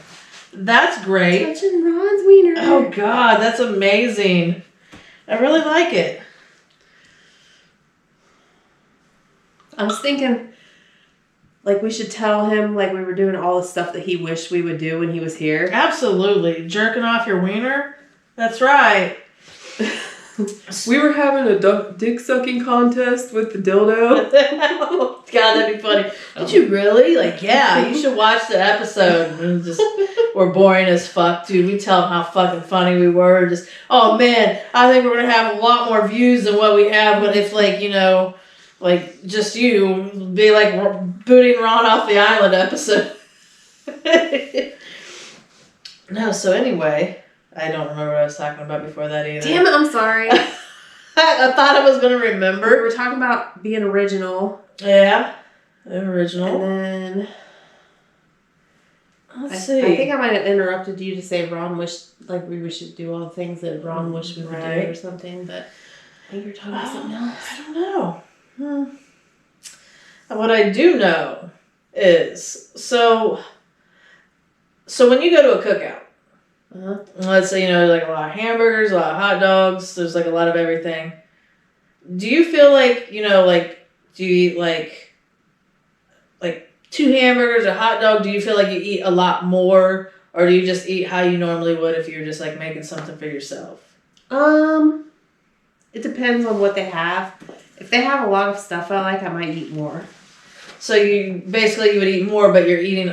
That's great. touching Ron's wiener. Oh God, that's amazing. I really like it. I was thinking, like, we should tell him, like, we were doing all the stuff that he wished we would do when he was here. Absolutely. Jerking off your wiener? That's right. We were having a dick sucking contest with the dildo. God, that'd be funny. Did you really? Like, yeah, you should watch the episode. We're boring as fuck, dude. We tell them how fucking funny we were. Just, oh man, I think we're gonna have a lot more views than what we have when it's like, you know, like just you be like booting Ron off the island episode. No, so anyway, I don't remember what I was talking about before that either. Damn it, I'm sorry. I thought I was gonna We remember. were talking about being original. Yeah, original. And then Let's see. I think I might have interrupted you to say Ron wished, like, we should do all the things that Ron wished we would do Right. or something, but I think you're talking about something else. I don't know. And what I do know is, so when you go to a cookout, Uh-huh. let's say, you know, like a lot of hamburgers, a lot of hot dogs, there's like a lot of everything. Do you feel like, you know, like, do you eat like 2 hamburgers, a hot dog? Do you feel like you eat a lot more, or do you just eat how you normally would if you're just like making something for yourself? It depends on what they have. If they have a lot of stuff I like, I might eat more. So you basically you would eat more, but you're eating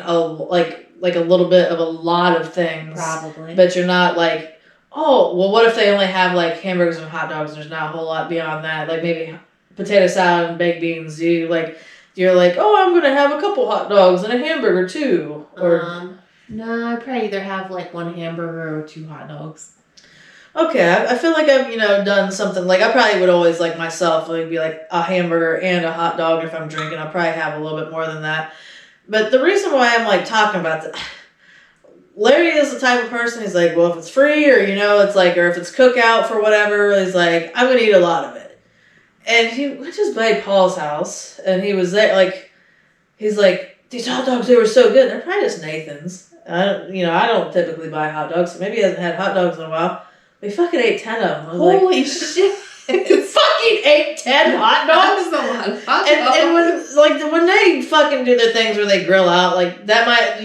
like a little bit of a lot of things. Probably. But you're not like, oh, well, what if they only have like hamburgers and hot dogs? There's not a whole lot beyond that. Like maybe potato salad and baked beans. You're like, oh, I'm gonna have a couple hot dogs and a hamburger too. Or no, I'd probably either have like 1 hamburger or 2 hot dogs. okay, I feel like I've done something like I probably would always like myself like be like a hamburger and a hot dog. If I'm drinking, I'll probably have a little bit more than that. But the reason why I'm like talking about that, Larry is the type of person. He's like, well, if it's free or it's like, or if it's cookout for whatever, he's like, I'm gonna eat a lot of it. And he went to his buddy Paul's house, and he was there. Like, he's like, these hot dogs, they were so good. They're probably just Nathan's. I don't typically buy hot dogs, so maybe he hasn't had hot dogs in a while. We fucking ate 10 of them. I was Holy shit! fucking ate 10 hot dogs. That's a lot of hot dogs. And when they fucking do their things where they grill out, like that might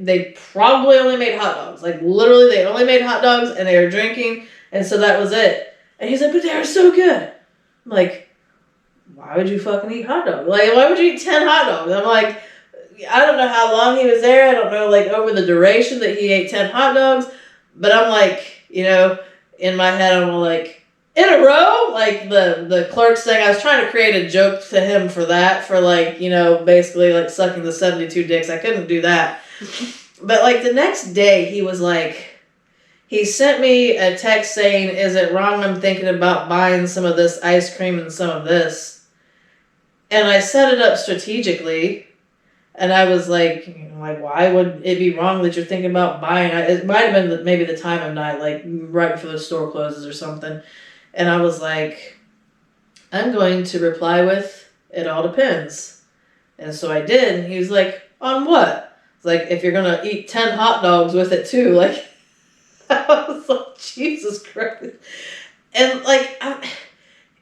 they probably only made hot dogs. Like literally, they only made hot dogs, and they were drinking, and so that was it. And he's like, but they were so good. I'm like, why would you fucking eat hot dogs? Like, why would you eat 10 hot dogs? I'm like, I don't know how long he was there. I don't know, like, over the duration that he ate 10 hot dogs. But I'm like, in my head, I'm like, in a row? Like, the clerk's thing. I was trying to create a joke to him for that. For, like, basically, like, sucking the 72 dicks. I couldn't do that. But, like, the next day, he was like... He sent me a text saying, is it wrong I'm thinking about buying some of this ice cream and some of this? And I set it up strategically. And I was like, like, why would it be wrong that you're thinking about buying? It might have been maybe the time of night, like right before the store closes or something. And I was like, I'm going to reply with, it all depends. And so I did. And he was like, on what? It's like, if you're going to eat 10 hot dogs with it too. Like, I was like, Jesus Christ. And like,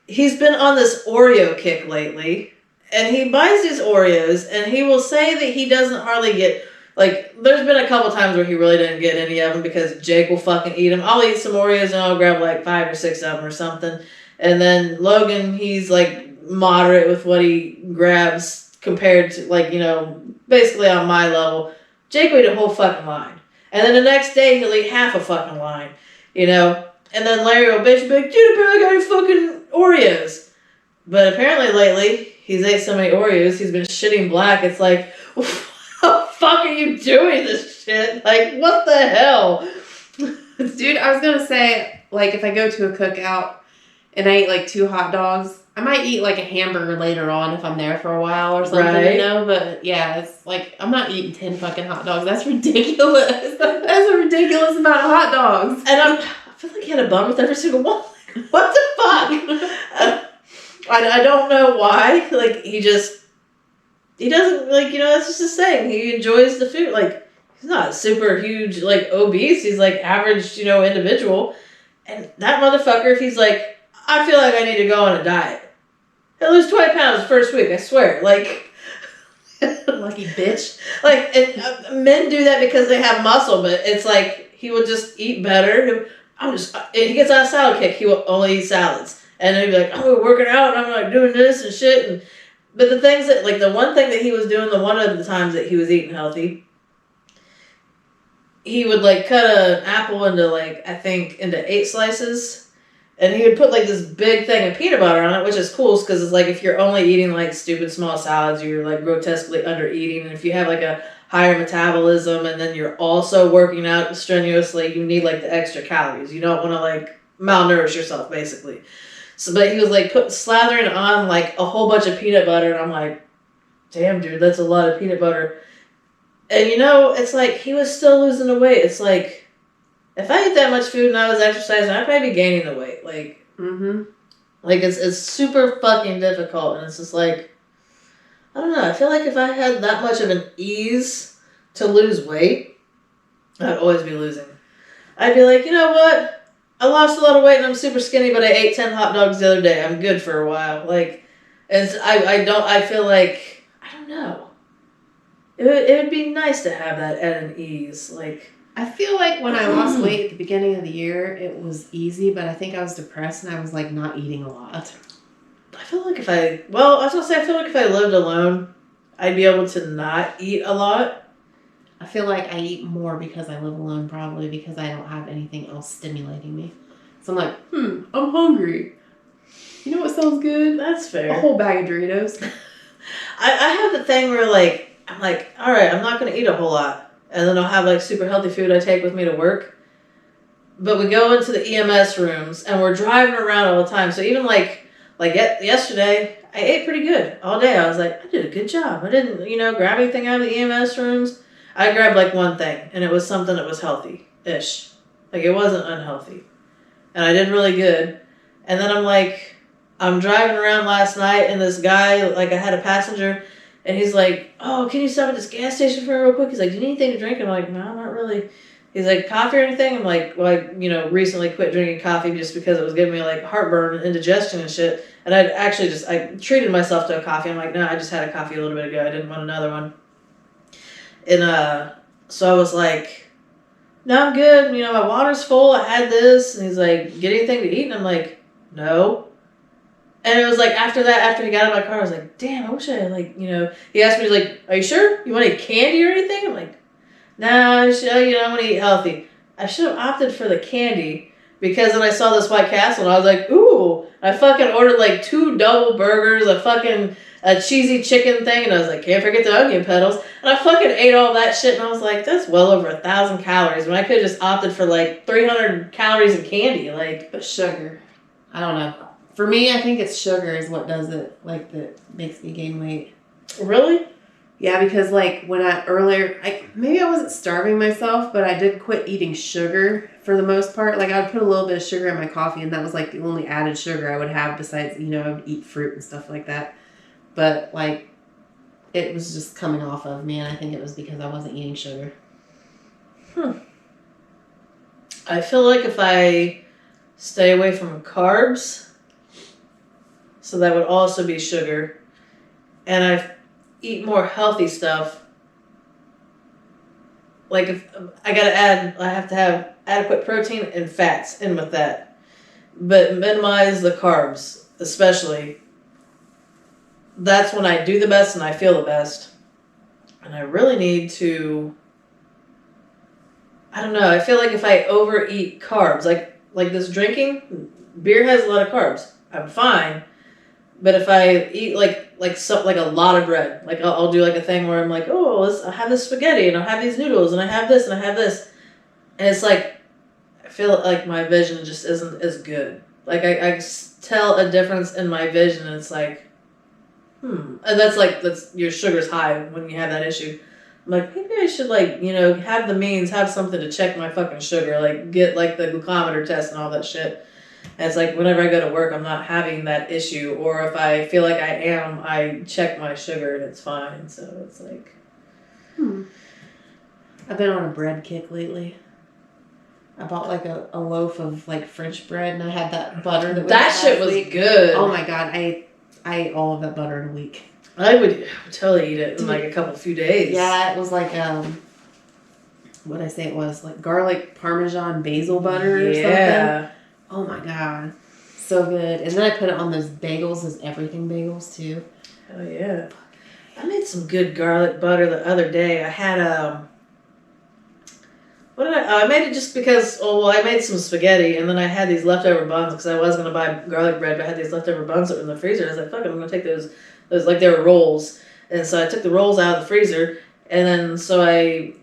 he's been on this Oreo kick lately. And he buys these Oreos, and he will say that he doesn't hardly get, like, there's been a couple times where he really didn't get any of them because Jake will fucking eat them. I'll eat some Oreos, and I'll grab, like, 5 or 6 of them or something. And then Logan, he's, like, moderate with what he grabs compared to, like, you know, basically on my level. Jake will eat a whole fucking line. And then the next day, he'll eat half a fucking line, you know? And then Larry will bitch, be like, dude, I got your fucking Oreos. But apparently lately, he's ate so many Oreos, he's been shitting black. It's like, what the fuck are you doing this shit? Like, what the hell? Dude, I was gonna say, like, if I go to a cookout and I eat, like, 2 hot dogs, I might eat, like, a hamburger later on if I'm there for a while or something, Right. you know? But, yeah, it's like, I'm not eating 10 fucking hot dogs. That's ridiculous. That's a ridiculous amount of hot dogs. And I feel like he had a bun with every single one. What the fuck? I don't know why. Like, he doesn't, like, you know, that's just his thing. He enjoys the food. Like, he's not super huge, like, obese. He's, like, average, you know, individual. And that motherfucker, if he's like, I feel like I need to go on a diet, he'll lose 20 pounds the first week, I swear. Like, Lucky bitch. like, and, men do that because they have muscle, but it's like, he will just eat better. He gets on a salad kick, he will only eat salads. And then he'd be like, oh, we're working out, and I'm like doing this and shit. But the things that, like, the one thing that he was doing, the one of the times that he was eating healthy, he would, like, cut an apple into, like, I think, into 8 slices. And he would put, like, this big thing of peanut butter on it, which is cool, because it's like, if you're only eating, like, stupid small salads, you're, like, grotesquely under eating. And if you have, like, a higher metabolism, and then you're also working out strenuously, you need, like, the extra calories. You don't want to, like, malnourish yourself, basically. So, but he was, like, slathering on, like, a whole bunch of peanut butter, and I'm like, damn, dude, that's a lot of peanut butter. And, you know, it's like, he was still losing the weight. It's like, if I ate that much food and I was exercising, I'd probably be gaining the weight. Like, like, it's super fucking difficult, and it's just like, I don't know, I feel like if I had that much of an ease to lose weight, I'd always be losing. I'd be like, you know what? I lost a lot of weight and I'm super skinny, but I ate 10 hot dogs the other day. I'm good for a while. Like, I feel like, I don't know. It would be nice to have that at an ease. Like, I feel like when I lost weight at the beginning of the year, it was easy, but I think I was depressed and I was, like, not eating a lot. I feel like I was going to say, I feel like if I lived alone, I'd be able to not eat a lot. I feel like I eat more because I live alone, probably because I don't have anything else stimulating me. So I'm like, I'm hungry. You know what sounds good? That's fair. A whole bag of Doritos. I have the thing where, like, I'm like, all right, I'm not going to eat a whole lot. And then I'll have, like, super healthy food I take with me to work. But we go into the EMS rooms, and we're driving around all the time. So even, like yesterday, I ate pretty good all day. I was like, I did a good job. I didn't, you know, grab anything out of the EMS rooms. I grabbed, like, one thing, and it was something that was healthy-ish. Like, it wasn't unhealthy. And I did really good. And then I'm driving around last night, and this guy, like, I had a passenger, and he's like, oh, can you stop at this gas station for me real quick? He's like, do you need anything to drink? And I'm like, no, not really. He's like, coffee or anything? I'm like, well, I, you know, recently quit drinking coffee just because it was giving me, like, heartburn and indigestion and shit. And I treated myself to a coffee. I'm like, no, I just had a coffee a little bit ago. I didn't want another one. And so I was like, no, I'm good. You know, my water's full. I had this. And he's like, get anything to eat? And I'm like, no. And it was like, after he got out of my car, I was like, damn, I wish I had, like, you know, he asked me, he's like, are you sure? You want any candy or anything? I'm like, nah, I want to eat healthy. I should have opted for the candy because then I saw this White Castle and I was like, ooh. I fucking ordered, like, 2 double burgers, a cheesy chicken thing, and I was like, can't forget the onion petals. And I fucking ate all that shit, and I was like, that's well over 1,000 calories when I could have just opted for, like, 300 calories of candy. Like, But sugar. I don't know. For me, I think it's sugar is what does it, like, that makes me gain weight. really? Yeah, because like when maybe I wasn't starving myself, but I did quit eating sugar for the most part. Like I would put a little bit of sugar in my coffee, and that was like the only added sugar I would have besides, I would eat fruit and stuff like that. But like it was just coming off of me, and I think it was because I wasn't eating sugar. I feel like if I stay away from carbs, so that would also be sugar, and I eat more healthy stuff. Like if I have to have adequate protein and fats in with that, but minimize the carbs, especially. That's when I do the best and I feel the best. And I really need to, I don't know, I feel like if I overeat carbs, like this drinking, beer has a lot of carbs. I'm fine. But if I eat like a lot of bread, like I'll do like a thing where I'm like, I have this spaghetti and I'll have these noodles and I have this and I have this, and it's like I feel like my vision just isn't as good. Like I tell a difference in my vision, and it's like, and that's your sugar's high when you have that issue. I'm like, maybe I should have the means, have something to check my fucking sugar, like get like the glucometer test and all that shit. And it's like whenever I go to work, I'm not having that issue. Or if I feel like I am, I check my sugar and it's fine. So it's like... I've been on a bread kick lately. I bought like a loaf of like French bread, and I had that butter that shit was good. Oh my God. I ate all of that butter in a week. I would totally eat it in like a few days. Yeah, it was like, what did I say it was? Like garlic parmesan basil butter or something. Oh my God. So good. And then I put it on those bagels, those everything bagels too. Oh yeah. I made some good garlic butter the other day. I had I made it just because, I made some spaghetti, and then I had these leftover buns because I was going to buy garlic bread, but I had these leftover buns that were in the freezer. I was like, fuck it, I'm going to take those like they were rolls. And so I took the rolls out of the freezer, and then so I,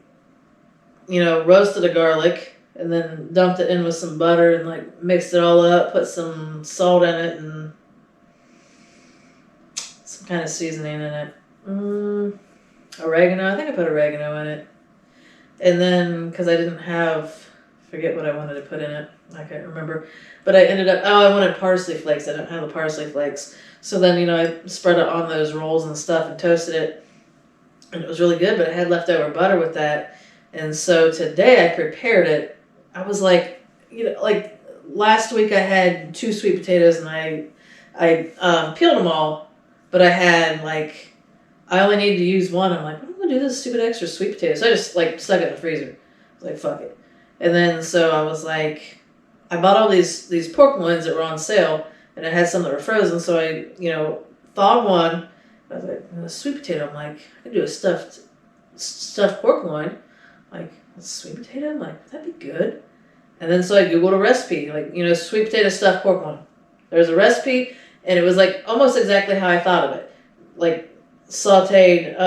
roasted the garlic, and then dumped it in with some butter and like mixed it all up, put some salt in it and some kind of seasoning in it. Oregano. I think I put oregano in it. And then, because I didn't forget what I wanted to put in it. I can't remember. But I ended up, I wanted parsley flakes. I don't have the parsley flakes. So then, I spread it on those rolls and stuff and toasted it. And it was really good, but I had leftover butter with that. And so today I prepared it. I was like, like last week I had 2 sweet potatoes and I peeled them all, but I had I only needed to use one. I'm like, what am I going to do with this stupid extra sweet potato? So I just stuck it in the freezer. I was like, fuck it. And then so I was like, I bought all these pork loins that were on sale, and I had some that were frozen. So I, thawed one. I was like, a sweet potato. I'm like, I could do a stuffed pork loin. Like, a sweet potato? I'm like, that'd be good. And then so I Googled a recipe, sweet potato stuffed pork loin. There was a recipe, and it was almost exactly how I thought of it. Sauteed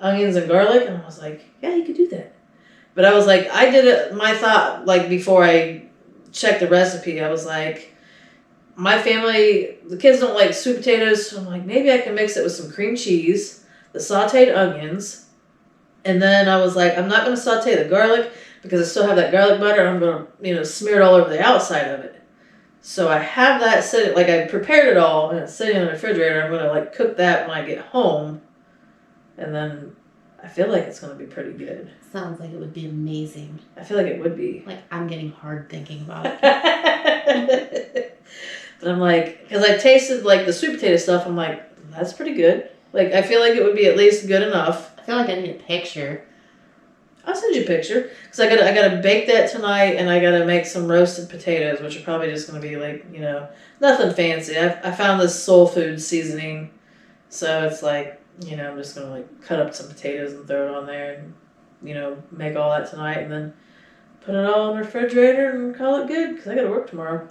onions and garlic, and I was like, yeah, you could do that. But I was like, I did it, my thought, before I checked the recipe, I was like, my family, the kids don't like sweet potatoes, so I'm like, maybe I can mix it with some cream cheese, the sauteed onions, and then I was like, I'm not going to saute the garlic because I still have that garlic butter, and I'm going to, smear it all over the outside of it. So I have that sitting, I prepared it all, and it's sitting in the refrigerator. I'm going to, cook that when I get home, and then I feel like it's going to be pretty good. Sounds like it would be amazing. I feel like it would be. I'm getting hard thinking about it. But I'm like, because I tasted, the sweet potato stuff, I'm like, that's pretty good. I feel like it would be at least good enough. I feel like I need a picture. I'll send you a picture, because I gotta bake that tonight, and I gotta make some roasted potatoes, which are probably just gonna be nothing fancy. I found this soul food seasoning, so it's I'm just gonna cut up some potatoes and throw it on there, and make all that tonight, and then put it all in the refrigerator and call it good, because I gotta work tomorrow.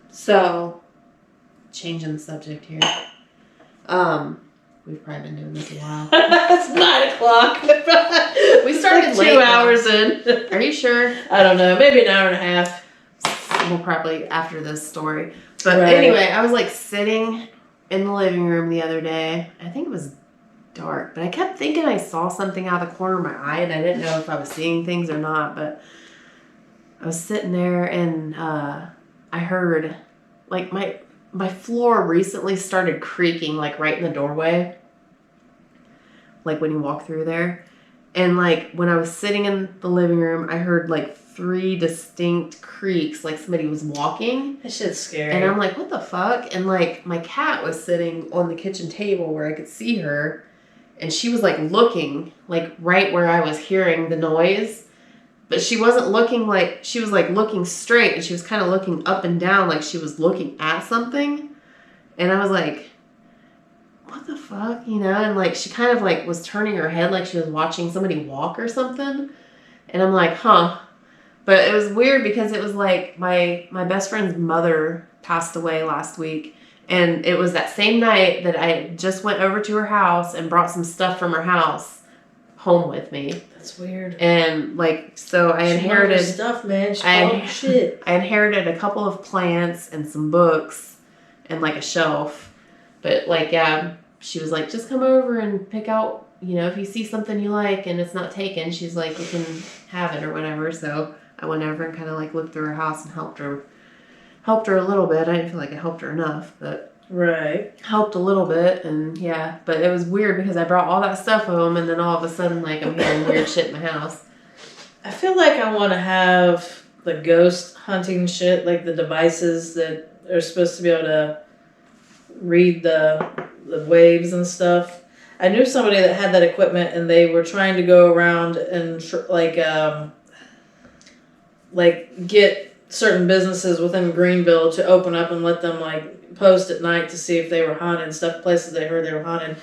So, changing the subject here. We've probably been doing this a while. It's 9:00. We started 2 hours in. Are you sure? I don't know. Maybe an hour and a half. Well, probably after this story. But right. Anyway, I was sitting in the living room the other day. I think it was dark. But I kept thinking I saw something out of the corner of my eye, and I didn't know if I was seeing things or not. But I was sitting there, and I heard, like, my floor recently started creaking, like, right in the doorway. Like, when you walk through there. And, like, when I was sitting in the living room, I heard, like, 3 distinct creaks, like somebody was walking. That shit's scary. And I'm like, what the fuck? And, like, my cat was sitting on the kitchen table where I could see her. And she was, like, looking, like, right where I was hearing the noise. But she wasn't looking like, she was, like, looking straight. And she was kind of looking up and down like she was looking at something. And I was like, what the fuck? You know? And, like, she kind of, like, was turning her head like she was watching somebody walk or something. And I'm like, huh. But it was weird because it was like my best friend's mother passed away last week. And it was that same night that I just went over to her house and brought some stuff from her house home with me. That's weird. And, like, so I inherited stuff, man. Shit. I inherited a couple of plants and some books and, like, a shelf. But, like, yeah, she was like, just come over and pick out, you know, if you see something you like and it's not taken, she's like, you can have it or whatever. So I went over and kind of, like, looked through her house and helped her a little bit. I didn't feel like I helped her enough, but right, helped a little bit. And yeah, but it was weird because I brought all that stuff home and then all of a sudden, like, I'm hearing weird shit in the house. I feel like I want to have the ghost hunting shit, like the devices that are supposed to be able to read the waves and stuff. I knew somebody that had that equipment, and they were trying to go around and like get certain businesses within Greenville to open up and let them, like, post at night to see if they were haunted and stuff, places they heard they were haunted.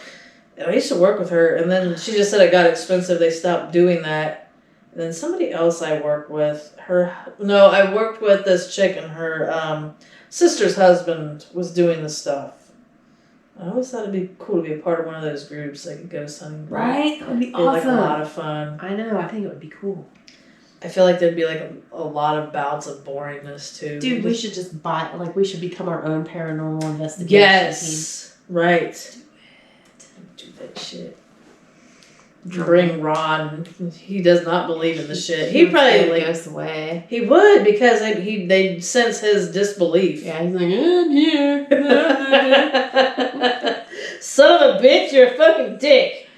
And I used to work with her, and then she just said it got expensive. They stopped doing that. And then somebody else I worked with, I worked with this chick, and her sister's husband was doing the stuff. I always thought it'd be cool to be a part of one of those groups, like a ghost hunting group. Right? That would be awesome. Like a lot of fun. I know. I think it would be cool. I feel like there'd be like a lot of bouts of boringness too. Dude, we should just we should become our own paranormal investigation team. Yes. Right. Do that shit. Bring Ron. He does not believe in the shit. He probably goes away. He would, because they'd sense his disbelief. Yeah, he's like, I'm here. Son of a bitch, you're a fucking dick.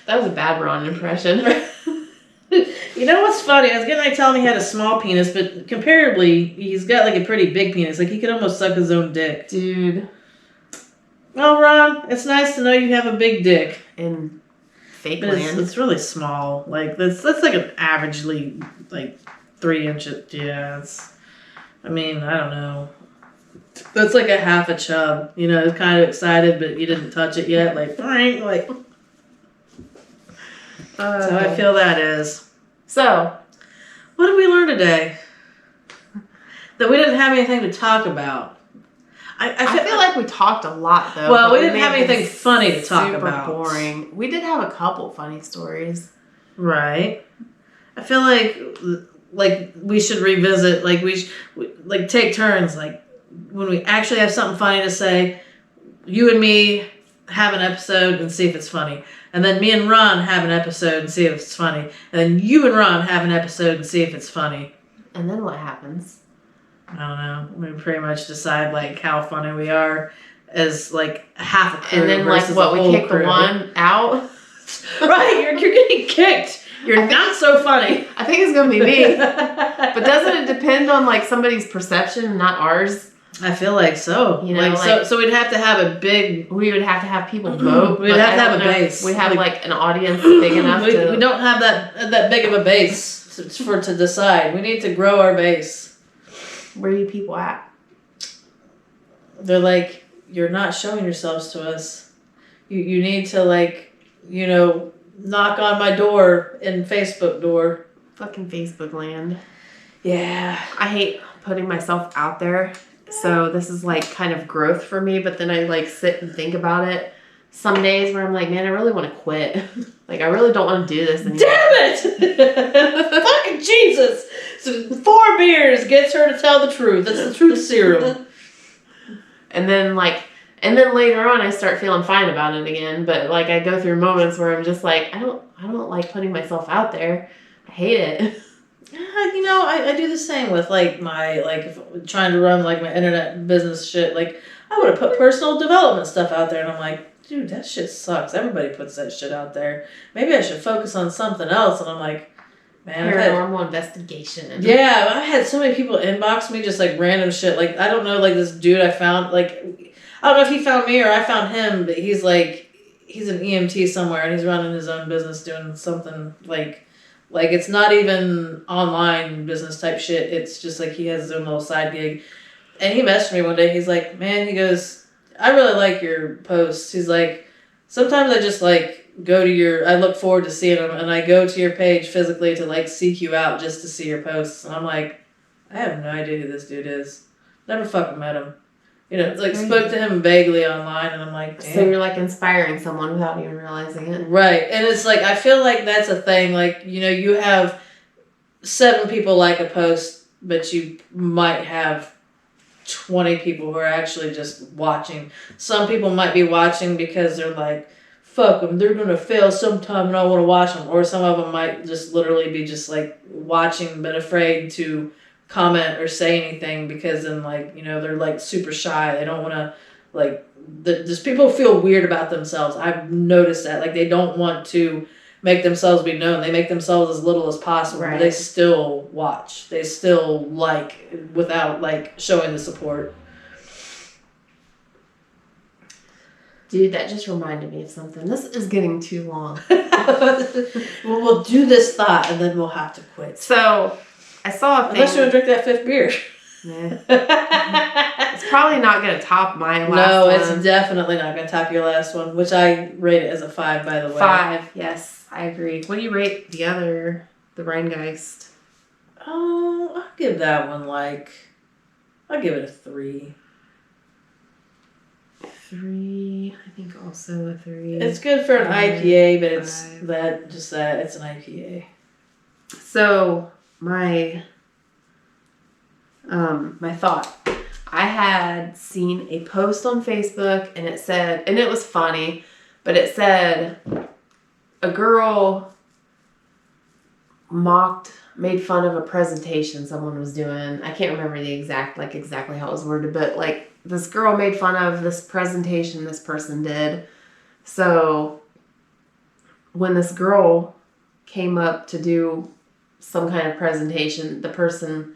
That was a bad Ron impression. You know what's funny? I was getting ready to tell him he had a small penis, but comparably, he's got like a pretty big penis. Like, he could almost suck his own dick. Dude. Well, Ron, it's nice to know you have a big dick. In fake but land. It's really small. Like, that's like an averagely, like, 3 inches. Yeah, I don't know. That's like a half a chub. You know, it's kind of excited, but you didn't touch it yet. Like. So I feel that is. So, what did we learn today? That we didn't have anything to talk about. I feel like we talked a lot, though. Well, we didn't have anything funny to talk about. Super boring. We did have a couple funny stories. Right. I feel like we should revisit, like like take turns, like when we actually have something funny to say, you and me have an episode and see if it's funny. And then me and Ron have an episode and see if it's funny. And then you and Ron have an episode and see if it's funny. And then what happens? I don't know. We pretty much decide, like, how funny we are as, like, half a crew. And then, like, what, we kick the one out? Right, you're getting kicked. You're not so funny. I think it's going to be me. But doesn't it depend on, like, somebody's perception, not ours? I feel like so. You know, like, so we'd have to have a big... We would have to have people vote. We'd have to have a base. We have, like, an audience big enough to... We don't have that big of a base to decide. We need to grow our base. Where are you people at? They're like, you're not showing yourselves to us. You need to, like, you know, knock on my door in Facebook door. Fucking Facebook land. Yeah. I hate putting myself out there. So this is, like, kind of growth for me. But then I, like, sit and think about it. Some days where I'm like, man, I really want to quit. Like, I really don't want to do this anymore. Damn it! Fucking Jesus! So 4 beers gets her to tell the truth. That's the truth serum. And then, like, And then later on, I start feeling fine about it again. But like, I go through moments where I'm just like, I don't like putting myself out there. I hate it. You know, I do the same with like my if I'm trying to run like my internet business shit. Like I would have put personal development stuff out there, and I'm like, dude, that shit sucks. Everybody puts that shit out there. Maybe I should focus on something else. And I'm like, man, Paranormal investigation. Yeah, I had so many people inbox me just like random shit. Like I don't know, like this dude I found. Like I don't know if he found me or I found him, but he's an EMT somewhere, and he's running his own business doing something like it's not even online business type shit. It's just like he has his own little side gig. And he messaged me one day. He's like, man, he goes, I really like your posts. He's like, sometimes I just like I look forward to seeing them, and I go to your page physically to like seek you out just to see your posts. And I'm like, I have no idea who this dude is. Never fucking met him. You know, like spoke to him vaguely online, and I'm like, damn. So you're like inspiring someone without even realizing it. Right. And it's like, I feel like that's a thing. Like, you know, you have 7 people like a post, but you might have 20 people who are actually just watching. Some people might be watching because they're like, fuck them, they're going to fail sometime and I want to watch them. Or some of them might just literally be just like watching but afraid to comment or say anything because then like, you know, they're like super shy. They don't want to like, just people feel weird about themselves. I've noticed that. Like they don't want to make themselves be known. They make themselves as little as possible. Right. But they still watch. They still like without like showing the support. Dude, that just reminded me of something. This is getting too long. We'll do this thought and then we'll have to quit. So, I saw a thing. Unless you want to drink that 5th beer. Nah. It's probably not going to top my last one. No, it's definitely not going to top your last one, which I rate it as a 5, by the way. 5, yes, I agree. What do you rate the other, the Rheingeist? Oh, I'll give that one I'll give it a 3. 3, I think also a 3. It's good for an IPA, but it's it's an IPA. So, my thought. I had seen a post on Facebook and it said, and it was funny, but it said a girl made fun of a presentation someone was doing. I can't remember the exactly how it was worded, but like this girl made fun of this presentation this person did. So when this girl came up to do some kind of presentation, the person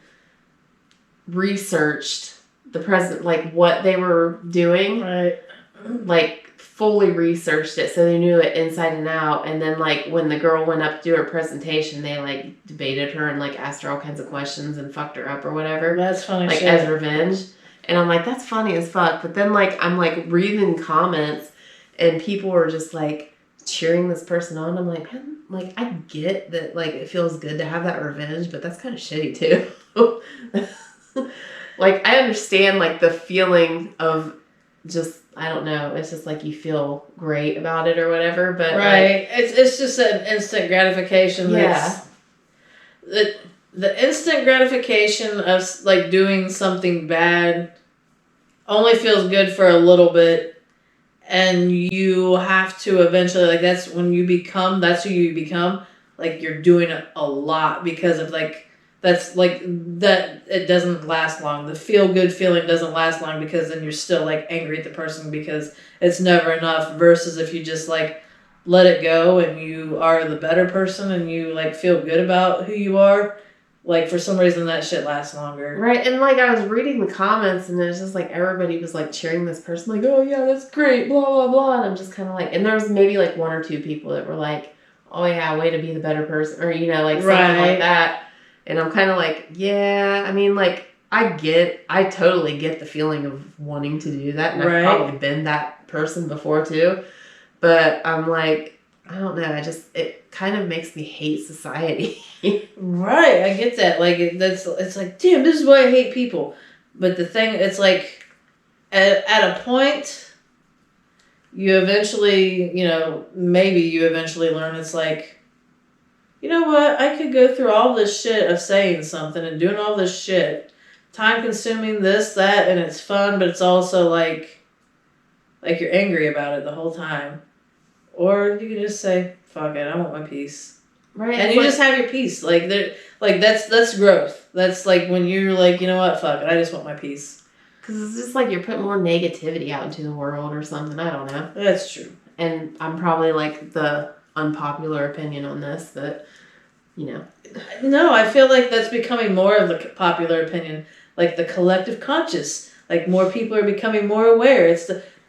researched like what they were doing, right? Like fully researched it so they knew it inside and out. And then like when the girl went up to do her presentation, they like debated her and like asked her all kinds of questions and fucked her up or whatever. That's funny, like shit. As revenge. And I'm like, that's funny as fuck. But then like I'm like reading comments and people were just like cheering this person on. I'm like, man, like I get that like it feels good to have that revenge, but that's kind of shitty too. Like I understand like the feeling of just, I don't know, it's just like you feel great about it or whatever, but right, like, it's just an instant gratification. Yeah. The instant gratification of like doing something bad only feels good for a little bit, and you have to eventually, like that's who you become. Like you're doing it a lot because of like, that's like that it doesn't last long. The feel good feeling doesn't last long because then you're still like angry at the person because it's never enough, versus if you just like let it go and you are the better person and you like feel good about who you are, like for some reason that shit lasts longer. Right. And like I was reading the comments and it's just like everybody was like cheering this person like, oh yeah, that's great, blah blah blah, and I'm just kind of like, and there was maybe like 1 or 2 people that were like, oh yeah, way to be the better person, or you know, like something like that. And I'm kind of like, yeah, I mean, like, I totally get the feeling of wanting to do that. And I've probably been that person before too. But I'm like, I don't know. It kind of makes me hate society. Right. I get that. Like, it's like, damn, this is why I hate people. But the thing, it's like, at a point, you eventually, maybe you eventually learn it's like, you know what? I could go through all this shit of saying something and doing all this shit. Time consuming, this, that, and it's fun, but it's also like, like you're angry about it the whole time. Or you can just say, fuck it, I want my peace. Right. And you just have your peace. Like that's growth. That's like when you're like, you know what, fuck it, I just want my peace. Because it's just like you're putting more negativity out into the world or something. I don't know. That's true. And I'm probably like the unpopular opinion on this that, you know. No, I feel like that's becoming more of the popular opinion. Like the collective conscious. Like more people are becoming more aware.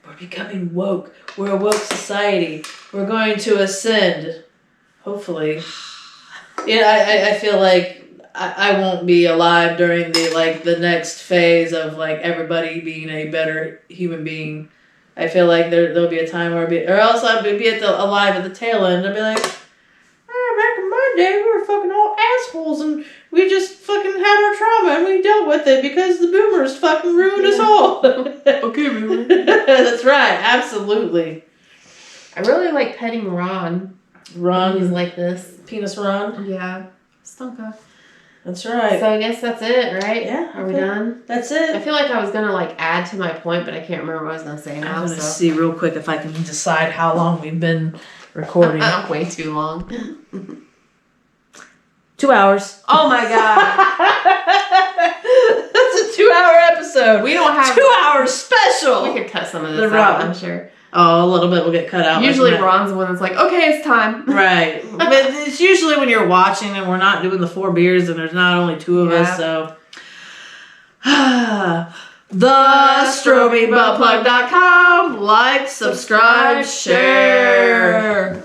We're becoming woke. We're a woke society. We're going to ascend. Hopefully. Yeah, I feel like I won't be alive during the next phase of like everybody being a better human being. I feel like there'll be a time or else I'll be alive at the tail end. I'll be like, back in my day we were fucking all assholes and we just fucking had our trauma and we dealt with it because the boomers fucking ruined us all. Okay, boomer. That's right, absolutely. I really like petting Ron. Ron. He's like this. Penis Ron. Yeah. Stunka. That's right. So I guess that's it, right? Yeah. Are we done? That's it. I feel like I was gonna like add to my point, but I can't remember what I was gonna say now. I'm gonna see real quick if I can decide how long we've been recording. Way too long. 2 hours. Oh my god. That's a 2-hour episode. We don't have 2 hours special. We could cut some of The this out, Ron. I'm sure. Oh, a little bit will get cut out. Usually like Ron's the one that's like, okay, it's time. Right. But it's usually when you're watching and we're not doing the 4 beers and there's not only 2 of us, so. TheStrobingButtPlug.com. Like, subscribe, share.